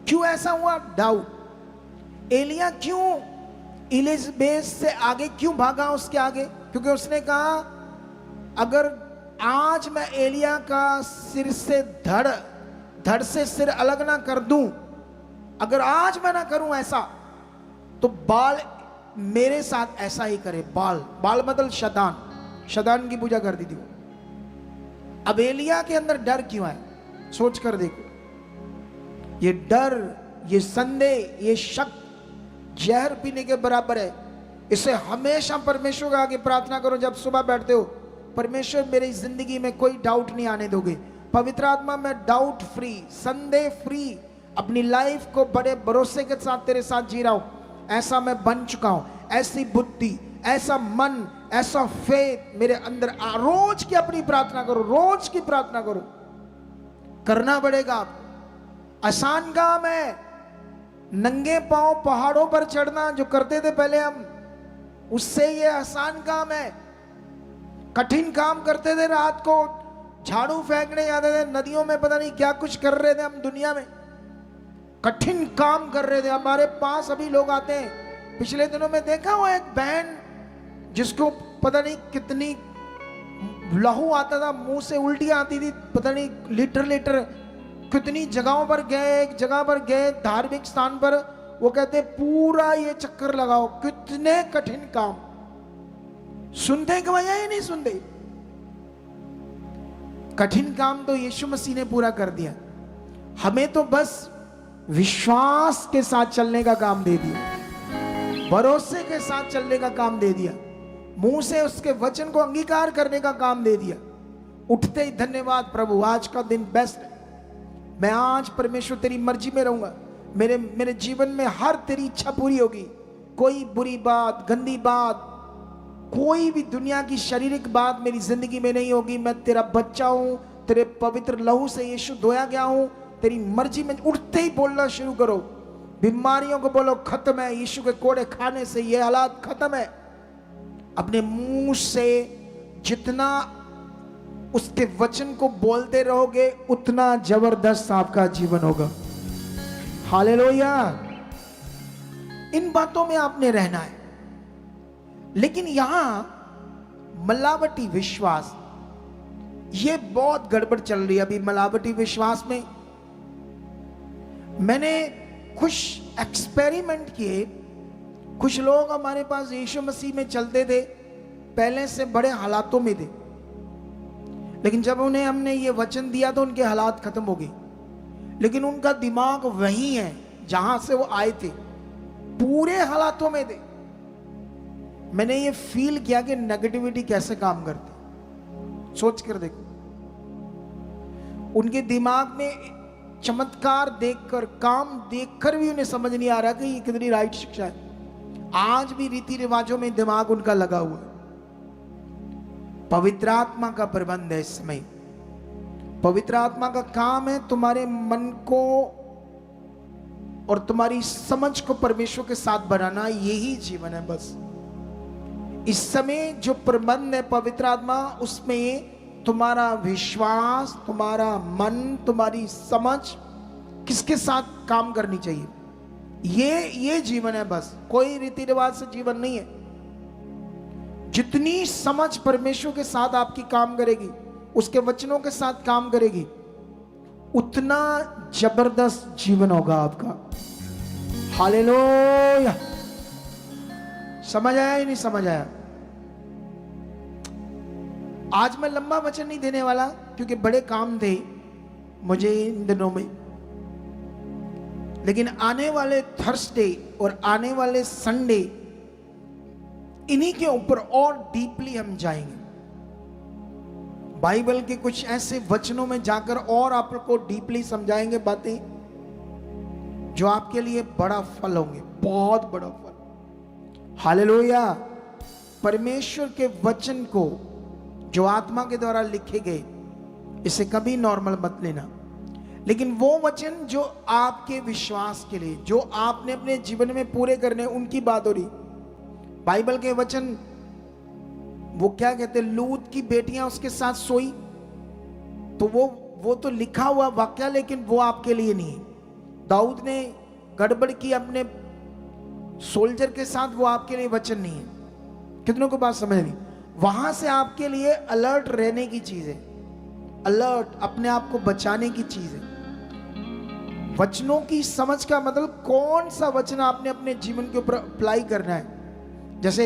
[SPEAKER 1] क्यों ऐसा हुआ? डाउट। एलिया क्यों इलिजबेथ से आगे क्यों भागा? उसके आगे क्योंकि उसने कहा अगर आज मैं एलिया का सिर से धड़ से सिर अलग ना कर दूं, अगर आज मैं ना करूं ऐसा, तो बाल मेरे साथ ऐसा ही करे। बाल मतलब शैतान की पूजा करती थी वो। अब एलिया के अंदर डर क्यों है? सोच कर देखो। ये डर, ये संदेह, ये शक जहर पीने के बराबर है। इसे हमेशा परमेश्वर के आगे प्रार्थना करो जब सुबह बैठते हो, परमेश्वर मेरी जिंदगी में कोई डाउट नहीं आने दोगे। पवित्र आत्मा में डाउट फ्री, संदेह फ्री, अपनी लाइफ को बड़े भरोसे के साथ तेरे साथ जी रहा हूं। ऐसा मैं बन चुका हूं, ऐसी बुद्धि, ऐसा मन, ऐसा फेथ मेरे अंदर। रोज की अपनी प्रार्थना करो, रोज की प्रार्थना करो। करना पड़ेगा आपको। आसान काम है, नंगे पांव पहाड़ों पर चढ़ना जो करते थे पहले हम, उससे ये आसान काम है। कठिन काम करते थे, रात को झाड़ू फेंकने जाते थे, नदियों में पता नहीं क्या कुछ कर रहे थे हम दुनिया में, कठिन काम कर रहे थे। हमारे पास अभी लोग आते हैं, पिछले दिनों में देखा वो एक बहन जिसको पता नहीं कितनी लहू आता था, मुंह से उल्टी आती थी, पता नहीं लीटर लीटर। कितनी जगहों पर गए, एक जगह पर गए धार्मिक स्थान पर, वो कहते पूरा ये चक्कर लगाओ। कितने कठिन काम, सुनते कि भैया ये नहीं सुनते। कठिन काम तो यीशु मसीह ने पूरा कर दिया, हमें तो बस विश्वास के साथ चलने का काम दे दिया, भरोसे के साथ चलने का काम दे दिया, मुंह से उसके वचन को अंगीकार करने का काम दे दिया। उठते ही धन्यवाद प्रभु, आज का दिन बेस्ट है, मैं आज परमेश्वर तेरी मर्जी में रहूंगा, मेरे जीवन में हर तेरी इच्छा पूरी होगी। कोई बुरी बात, गंदी बात, कोई भी दुनिया की शारीरिक बात मेरी जिंदगी में नहीं होगी। मैं तेरा बच्चा हूं, तेरे पवित्र लहू से यीशु धोया गया हूं, तेरी मर्जी में। उठते ही बोलना शुरू करो, बीमारियों को बोलो खत्म है, यीशु के कोड़े खाने से ये हालात खत्म है। अपने मुंह से जितना उसके वचन को बोलते रहोगे उतना जबरदस्त आपका जीवन होगा। हालेलुया। इन बातों में आपने रहना है। लेकिन यहां मिलावटी विश्वास, ये बहुत गड़बड़ चल रही है अभी मिलावटी विश्वास में। मैंने कुछ एक्सपेरिमेंट किए। कुछ लोग हमारे पास यीशु मसीह में चलते थे, पहले से बड़े हालातों में थे, लेकिन जब उन्हें हमने ये वचन दिया तो उनके हालात खत्म हो गए। लेकिन उनका दिमाग वही है जहां से वो आए थे, पूरे हालातों में थे। मैंने ये फील किया कि नेगेटिविटी कैसे काम करती। सोच कर देखो, उनके दिमाग में चमत्कार देखकर, काम देखकर भी उन्हें समझ नहीं आ रहा कि ये कितनी राइट शिक्षा है। आज भी रीति रिवाजों में दिमाग उनका लगा हुआ है। पवित्र आत्मा का प्रबंध है इस समय। पवित्र आत्मा का काम है तुम्हारे मन को और तुम्हारी समझ को परमेश्वर के साथ बनाना। यही जीवन है बस। इस समय जो प्रबंध है पवित्र आत्मा, उसमें तुम्हारा विश्वास, तुम्हारा मन, तुम्हारी समझ किसके साथ काम करनी चाहिए, ये जीवन है बस। कोई रीति रिवाज से जीवन नहीं है। जितनी समझ परमेश्वर के साथ आपकी काम करेगी, उसके वचनों के साथ काम करेगी, उतना जबरदस्त जीवन होगा आपका। हालेलुया। समझ आया या नहीं समझ आया? आज मैं लंबा वचन नहीं देने वाला क्योंकि बड़े काम थे मुझे इन दिनों में। लेकिन आने वाले थर्सडे और आने वाले संडे इन्हीं के ऊपर और डीपली हम जाएंगे। बाइबल के कुछ ऐसे वचनों में जाकर और आपको डीपली समझाएंगे बातें जो आपके लिए बड़ा फल होंगे, बहुत बड़ा फल। हालेलुया। परमेश्वर के वचन को जो आत्मा के द्वारा लिखे गए, इसे कभी नॉर्मल मत लेना। लेकिन वो वचन जो आपके विश्वास के लिए, जो आपने अपने जीवन में पूरे करने, उनकी बात हो रही। बाइबल के वचन, वो क्या कहते, लूत की बेटियां उसके साथ सोई, तो वो तो लिखा हुआ वाक्य, लेकिन वो आपके लिए नहीं है। दाऊद ने गड़बड़ की अपने सोल्जर के साथ, वो आपके लिए वचन नहीं है। कितनों को बात समझ नहीं? वहां से आपके लिए अलर्ट रहने की चीज है, अलर्ट, अपने आप को बचाने की चीज है। वचनों की समझ का मतलब कौन सा वचन आपने अपने जीवन के ऊपर अप्लाई करना है। जैसे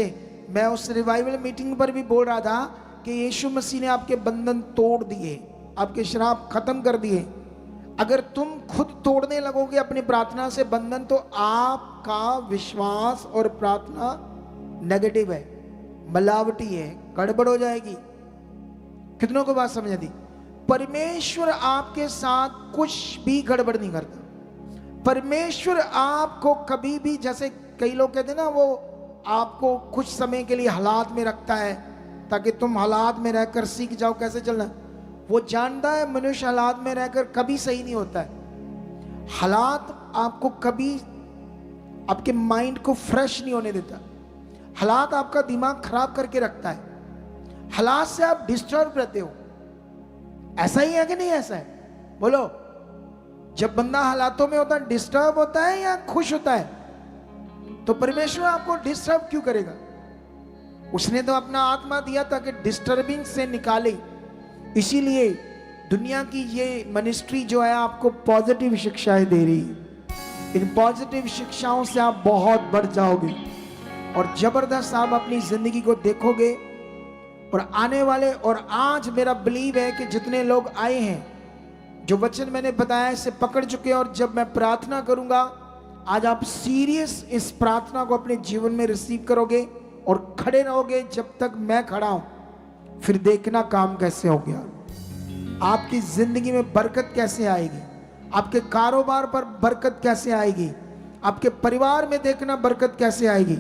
[SPEAKER 1] मैं उस रिवाइवल मीटिंग पर भी बोल रहा था कि यीशु मसीह ने आपके बंधन तोड़ दिए, आपके श्राप खत्म कर दिए। अगर तुम खुद तोड़ने लगोगे अपनी प्रार्थना से बंधन, तो आपका विश्वास और प्रार्थना नेगेटिव है, मिलावटी है, गड़बड़ हो जाएगी। कितनों को बात समझ आती? परमेश्वर आपके साथ कुछ भी गड़बड़ नहीं करता। परमेश्वर आपको कभी भी, जैसे कई लोग कहते हैं ना, वो आपको कुछ समय के लिए हालात में रखता है ताकि तुम हालात में रहकर सीख जाओ कैसे चलना। वो जानता है मनुष्य हालात में रहकर कभी सही नहीं होता है। हालात आपको कभी आपके माइंड को फ्रेश नहीं होने देता। हालात आपका दिमाग खराब करके रखता है, हालात से आप डिस्टर्ब रहते हो। ऐसा ही है कि नहीं ऐसा है? बोलो, जब बंदा हालातों में होता है डिस्टर्ब होता है या खुश होता है? तो परमेश्वर आपको डिस्टर्ब क्यों करेगा? उसने तो अपना आत्मा दिया था कि डिस्टर्बिंग से निकाले। इसीलिए दुनिया की ये मिनिस्ट्री जो है आपको पॉजिटिव शिक्षाएं दे रही है। इन पॉजिटिव शिक्षाओं से आप बहुत बढ़ जाओगे और जबरदस्त आप अपनी जिंदगी को देखोगे। और आने वाले, और आज मेरा बिलीव है कि जितने लोग आए हैं, जो वचन मैंने बताया इसे पकड़ चुके हैं, और जब मैं प्रार्थना करूंगा आज आप सीरियस इस प्रार्थना को अपने जीवन में रिसीव करोगे और खड़े रहोगे जब तक मैं खड़ा हूं। फिर देखना काम कैसे हो गया, आपकी जिंदगी में बरकत कैसे आएगी, आपके कारोबार पर बरकत कैसे आएगी, आपके परिवार में देखना बरकत कैसे आएगी।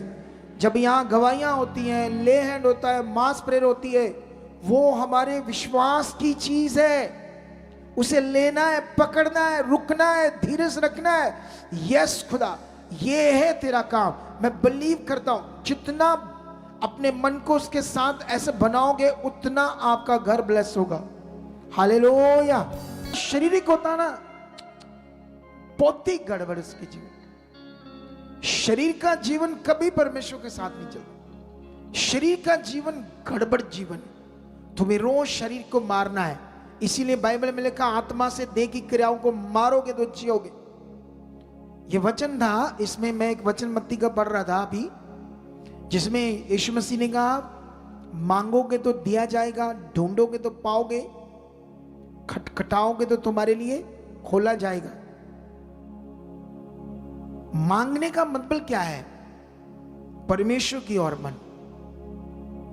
[SPEAKER 1] जब यहाँ गवाहियां होती हैं, ले हैंड होता है, मास प्रेयर होती है, वो हमारे विश्वास की चीज है। उसे लेना है, पकड़ना है, रुकना है, धीरज रखना है। यस खुदा, ये है तेरा काम। मैं बिलीव करता हूं जितना अपने मन को उसके साथ ऐसे बनाओगे उतना आपका घर ब्लेस होगा। हालेलुया। शारीरिक होता ना, बहुत ही गड़बड़ उसके जीवन। शरीर का जीवन कभी परमेश्वर के साथ नहीं चलता। शरीर का जीवन गड़बड़ जीवन है। तुम्हें रोज शरीर को मारना है। इसीलिए बाइबल में लिखा, आत्मा से देह की क्रियाओं को मारोगे तो जियोगे। ये वचन था, इसमें मैं एक वचन मत्ती का पढ़ रहा था अभी, जिसमें यीशु मसीह ने कहा, मांगोगे तो दिया जाएगा, ढूंढोगे तो पाओगे, खटखटाओगे तो तुम्हारे लिए खोला जाएगा। मांगने का मतलब क्या है? परमेश्वर की ओर मन।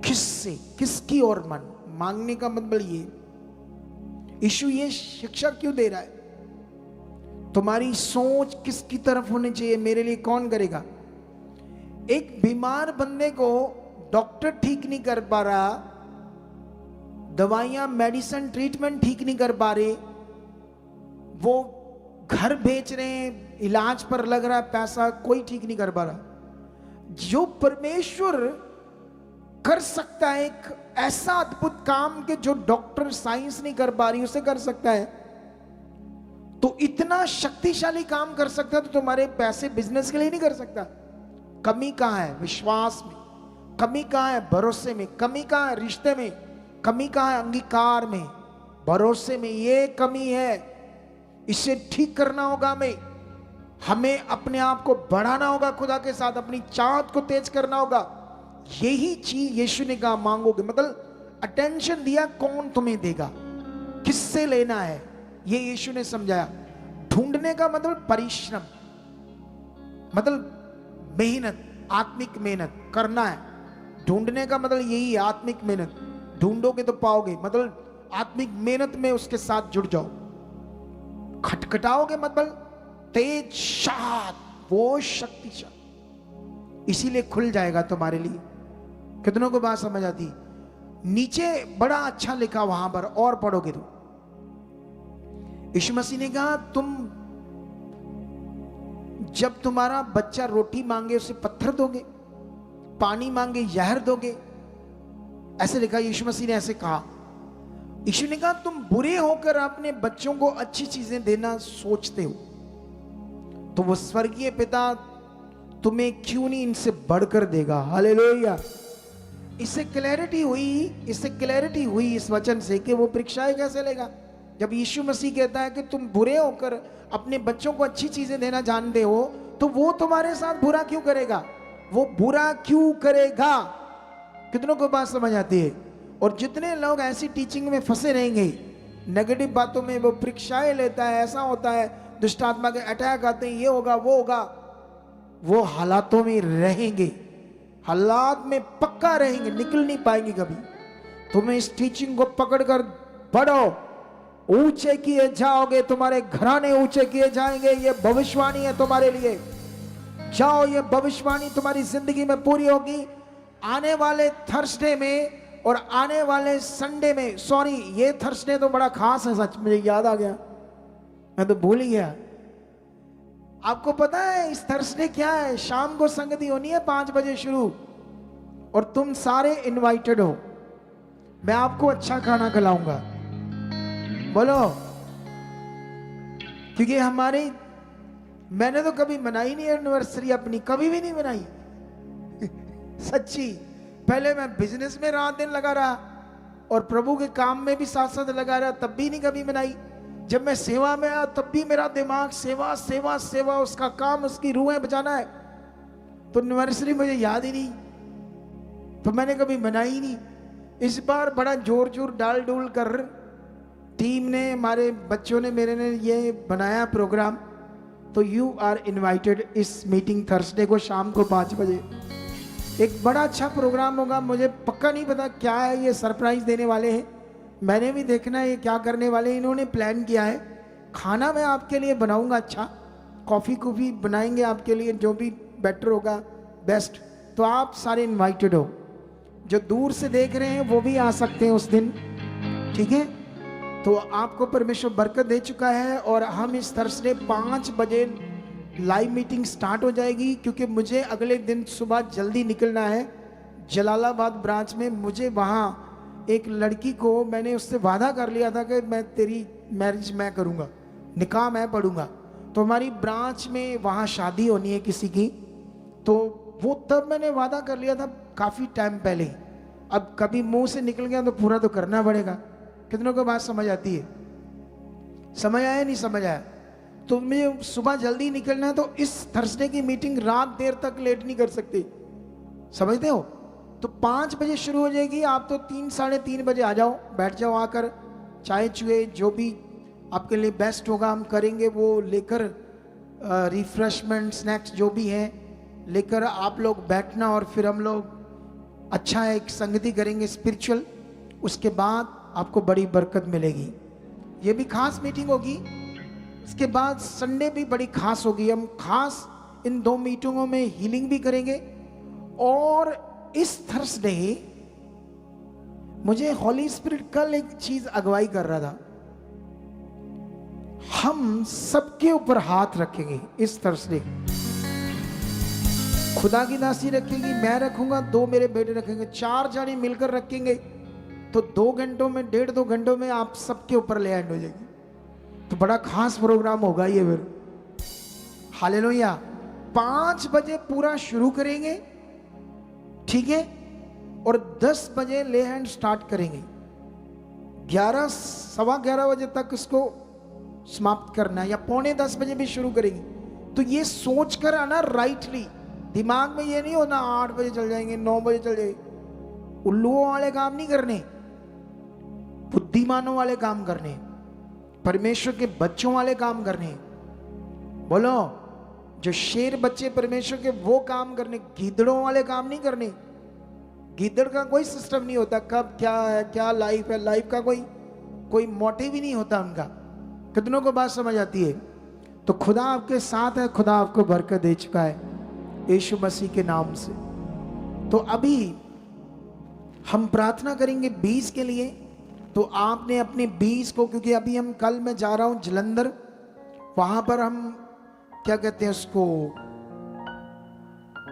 [SPEAKER 1] किससे, किसकी ओर मन? मांगने का मतलब ये। यीशु ये शिक्षा क्यों दे रहा है? तुम्हारी सोच किसकी तरफ होनी चाहिए? मेरे लिए कौन करेगा? एक बीमार बंदे को डॉक्टर ठीक नहीं कर पा रहा, दवाइयां, मेडिसिन, ट्रीटमेंट ठीक नहीं कर पा रहे, वो घर बेच रहे हैं, इलाज पर लग रहा है पैसा, कोई ठीक नहीं कर पा रहा। जो परमेश्वर कर सकता है एक ऐसा अद्भुत काम कि जो डॉक्टर साइंस नहीं कर पा रही, उसे कर सकता है, तो इतना शक्तिशाली काम कर सकता है, तो तुम्हारे पैसे बिजनेस के लिए नहीं कर सकता। कमी कहां है? विश्वास में। कमी कहां है? भरोसे में। कमी कहां है? रिश्ते में। कमी कहां है? अंगीकार में, भरोसे में। ये कमी है, इसे ठीक करना होगा। हमें अपने आप को बढ़ाना होगा, खुदा के साथ अपनी चाहत को तेज करना होगा। यही चीज यीशु ने कहा, मांगोगे। मतलब अटेंशन दिया, कौन तुम्हें देगा, किससे लेना है, ये यीशु ने समझाया। ढूंढने का मतलब परिश्रम, मतलब मेहनत, आत्मिक मेहनत करना है। ढूंढने का मतलब यही है, आत्मिक मेहनत। ढूंढोगे तो पाओगे, मतलब आत्मिक मेहनत में उसके साथ जुड़ जाओ। खटखटाओगे मतलब तेज शाद, वो शक्तिशाली, इसीलिए खुल जाएगा तुम्हारे लिए। कितनों को बात समझ आती? नीचे बड़ा अच्छा लिखा वहां पर, और पढ़ोगे तो यीशु मसीह ने कहा, तुम जब तुम्हारा बच्चा रोटी मांगे उसे पत्थर दोगे, पानी मांगे जहर दोगे? ऐसे लिखा, यीशु मसीह ने ऐसे कहा। यीशु ने कहा, तुम बुरे होकर अपने बच्चों को अच्छी चीजें देना सोचते हो, तो वो स्वर्गीय पिता तुम्हें क्यों नहीं इनसे बढ़कर देगा। हालेलुया। इससे क्लैरिटी हुई इस वचन से कि वो परीक्षाएं कैसे लेगा। जब यीशु मसीह कहता है कि तुम बुरे होकर अपने बच्चों को अच्छी चीजें देना जानते हो, तो वो तुम्हारे साथ बुरा क्यों करेगा? वो बुरा क्यों करेगा? कितनों को बात समझ आती है? और जितने लोग ऐसी टीचिंग में फंसे रहेंगे, नेगेटिव बातों में वो परीक्षाएं लेता है, ऐसा होता है, दुष्ट आत्मा के अटैक आते हैं, ये होगा वो होगा, वो हालातों में रहेंगे, हालात में पक्का रहेंगे, निकल नहीं पाएंगे कभी। तुम्हें इस टीचिंग को पकड़कर बढ़ो, ऊंचे किए जाओगे, तुम्हारे घराने ऊंचे किए जाएंगे। ये भविष्यवाणी है तुम्हारे लिए। जाओ, ये भविष्यवाणी तुम्हारी जिंदगी में पूरी होगी। आने वाले थर्सडे में और आने वाले संडे में, सॉरी ये थर्सडे तो बड़ा खास है, सच मुझे याद आ गया, मैं तो भूल ही गया। आपको पता है इस थर्सडे क्या है? शाम को संगति होनी है 5 बजे शुरू, और तुम सारे इनवाइटेड हो। मैं आपको अच्छा खाना खिलाऊंगा, बोलो। क्योंकि मैंने तो कभी मनाई नहीं एनिवर्सरी अपनी, कभी भी नहीं मनाई सच्ची। पहले मैं बिजनेस में रात दिन लगा रहा और प्रभु के काम में भी साथ साथ लगा रहा, तब भी नहीं कभी मनाई। जब मैं सेवा में आया तब भी मेरा दिमाग सेवा सेवा सेवा, उसका काम, उसकी रूहें बचाना है। तो एनिवर्सरी मुझे याद ही नहीं, तो मैंने कभी मनाई ही नहीं। इस बार बड़ा जोर जोर डाल डूल कर टीम ने, हमारे बच्चों ने, मेरे ने ये बनाया प्रोग्राम। तो यू आर इनवाइटेड इस मीटिंग थर्सडे को शाम को 5 बजे। एक बड़ा अच्छा प्रोग्राम होगा। मुझे पक्का नहीं पता क्या है, ये सरप्राइज देने वाले हैं। मैंने भी देखना है ये क्या करने वाले हैं। इन्होंने प्लान किया है। खाना मैं आपके लिए बनाऊंगा अच्छा, कॉफ़ी कॉफ़ी बनाएंगे आपके लिए, जो भी बेटर होगा बेस्ट। तो आप सारे इनवाइटेड हो। जो दूर से देख रहे हैं वो भी आ सकते हैं उस दिन, ठीक है। तो आपको परमेश्वर बरकत दे चुका है। और हम इस थर्सडे 5 बजे लाइव मीटिंग स्टार्ट हो जाएगी, क्योंकि मुझे अगले दिन सुबह जल्दी निकलना है जलालाबाद ब्रांच में। मुझे वहाँ एक लड़की को, मैंने उससे वादा कर लिया था कि मैं तेरी मैरिज मैं करूँगा, निकाह मैं पढ़ूंगा। तो हमारी ब्रांच में वहाँ शादी होनी है किसी की, तो वो तब मैंने वादा कर लिया था काफ़ी टाइम पहले। अब कभी मुंह से निकल गया तो पूरा तो करना पड़ेगा। कितनों को बात समझ आती है? समझ आया नहीं समझ आया? तो मुझे सुबह जल्दी निकलना है, तो इस थर्सडे की मीटिंग रात देर तक लेट नहीं कर सकते, समझते हो? तो 5 बजे शुरू हो जाएगी। आप तो 3 साढ़े 3 बजे आ जाओ, बैठ जाओ आकर, चाय चुए जो भी आपके लिए बेस्ट होगा हम करेंगे वो लेकर, रिफ्रेशमेंट स्नैक्स जो भी है लेकर आप लोग बैठना, और फिर हम लोग अच्छा एक संगति करेंगे स्पिरिचुअल। उसके बाद आपको बड़ी बरकत मिलेगी। ये भी खास मीटिंग होगी। इसके बाद संडे भी बड़ी खास होगी। हम खास इन 2 मीटिंगों में हीलिंग भी करेंगे। और इस थर्सडे मुझे हॉली स्पिरिट कल एक चीज अगुवाई कर रहा था। हम सबके ऊपर हाथ रखेंगे इस थर्सडे। खुदा की दासी रखेगी, मैं रखूंगा, 2 मेरे बेटे रखेंगे, 4 जाने मिलकर रखेंगे। तो 2 घंटों में, 1.5-2 घंटों में आप सबके ऊपर ले हैंड हो जाएगी। तो बड़ा खास प्रोग्राम होगा ये फिर। हालेलुया। 5 बजे पूरा शुरू करेंगे, ठीक है, और 10 बजे ले हैंड स्टार्ट करेंगे। 11 सवा 11 बजे तक इसको समाप्त करना है, या पौने 10 बजे भी शुरू करेंगे। तो ये सोच कर आना राइटली, दिमाग में ये नहीं होना 8 बजे चल जाएंगे, 9 बजे चल जाएंगे। उल्लुओं वाले काम नहीं करने, बुद्धिमानों वाले काम करने, परमेश्वर के बच्चों वाले काम करने। बोलो, जो शेर बच्चे परमेश्वर के वो काम करने, गीदड़ों वाले काम नहीं करने। गीदड़ का कोई सिस्टम नहीं होता, कब क्या है, क्या लाइफ है, लाइफ का कोई मोटिव ही नहीं होता उनका। कितनों को बात समझ आती है? तो खुदा आपके साथ है, खुदा आपको बरकत दे चुका है यीशु मसीह के नाम से। तो अभी हम प्रार्थना करेंगे 20 के लिए। तो आपने अपने 20 को, क्योंकि अभी हम कल मैं जा रहा हूं जलंधर, वहां पर हम क्या कहते हैं उसको,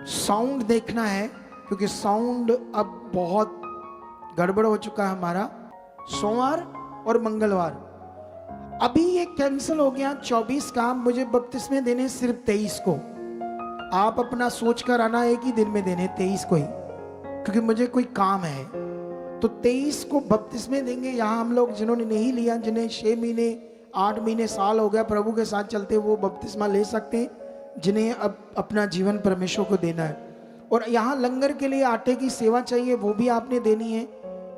[SPEAKER 1] साउंड देखना है, क्योंकि साउंड अब बहुत गड़बड़ हो चुका है हमारा। सोमवार और मंगलवार अभी ये कैंसिल हो गया। 24 का मुझे बपतिस्मे देने सिर्फ 23 को। आप अपना सोच कर आना, एक ही दिन में देने 23 को ही, क्योंकि मुझे कोई काम है। तो 23 को बपतिस्मे देंगे। यहाँ हम लोग जिन्होंने नहीं लिया, जिन्हें 6 महीने 8 महीने साल हो गया प्रभु के साथ चलते, वो बपतिस्मा ले सकते हैं, जिन्हें अब अपना जीवन परमेश्वर को देना है। और यहाँ लंगर के लिए आटे की सेवा चाहिए, वो भी आपने देनी है।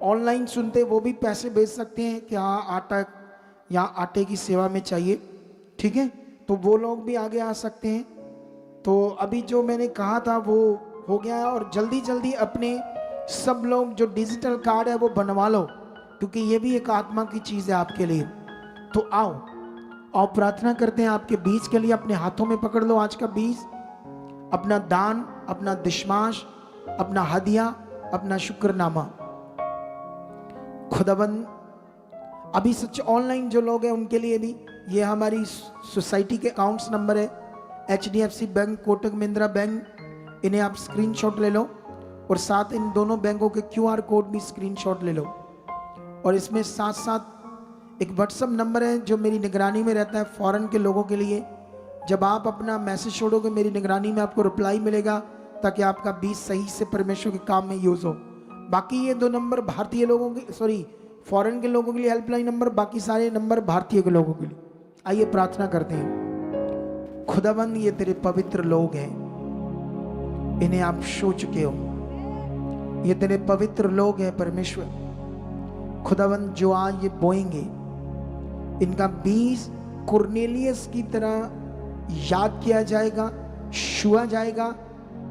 [SPEAKER 1] ऑनलाइन सुनते वो भी पैसे भेज सकते हैं कि हाँ आटा, यहाँ आटे की सेवा में चाहिए, ठीक है। तो वो लोग भी आगे आ सकते हैं। तो अभी जो मैंने कहा था वो हो गया है। और जल्दी जल्दी अपने सब लोग जो डिजिटल कार्ड है वो बनवा लो, क्योंकि ये भी एक आत्मा की चीज़ है आपके लिए। तो आओ प्रार्थना करते हैं आपके बीज के लिए। अपने हाथों में पकड़ लो आज का बीज, अपना दान, अपना दिशमाश, अपना हदिया, अपना शुक्रनामा। खुदाबंद अभी सच ऑनलाइन जो लोग हैं उनके लिए भी, ये हमारी सोसाइटी के अकाउंट्स नंबर है, HDFC bank, Kotak Mahindra bank, इन्हें आप स्क्रीनशॉट ले लो और साथ इन दोनों बैंकों के QR कोड भी स्क्रीनशॉट ले लो। और इसमें साथ साथ एक व्हाट्सएप नंबर है जो मेरी निगरानी में रहता है फॉरेन के लोगों के लिए। जब आप अपना मैसेज छोड़ोगे मेरी निगरानी में आपको रिप्लाई मिलेगा ताकि आपका बीज सही से परमेश्वर के काम में यूज हो। बाकी ये 2 नंबर भारतीय लोगों के फॉरेन के लोगों के लिए हेल्पलाइन नंबर, बाकी सारे नंबर भारतीय के लोगों के लिए। आइए प्रार्थना करते हैं। खुदाबंद ये तेरे पवित्र लोग हैं, इन्हें आप छू चुके हो। ये तेरे पवित्र लोग हैं परमेश्वर। खुदाबंद जो आज ये बोएंगे इनका बीज कुरनेलियस की तरह याद किया जाएगा, छुआ जाएगा।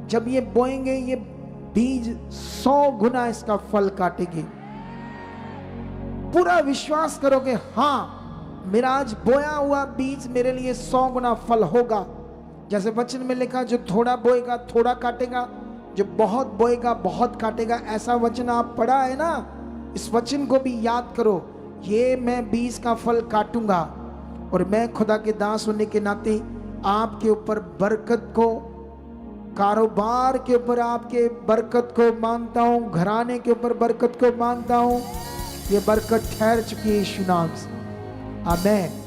[SPEAKER 1] जब ये बोएंगे ये बीज 100 गुना इसका फल काटेंगे। पूरा विश्वास करोगे, हाँ मेरा आज बोया हुआ बीज मेरे लिए 100 गुना फल होगा। जैसे वचन में लिखा, जो थोड़ा बोएगा थोड़ा काटेगा, जो बहुत बोएगा बहुत काटेगा। ऐसा वचन आप पढ़ा है ना, इस वचन को भी याद करो। ये मैं बीज का फल काटूंगा और मैं खुदा के दास होने के नाते आपके ऊपर बरकत को, कारोबार के ऊपर आपके बरकत को मांगता हूं, घराने के ऊपर बरकत को मांगता हूं। ये बरकत ठहर चुकी है यीशु नाम से। आमीन।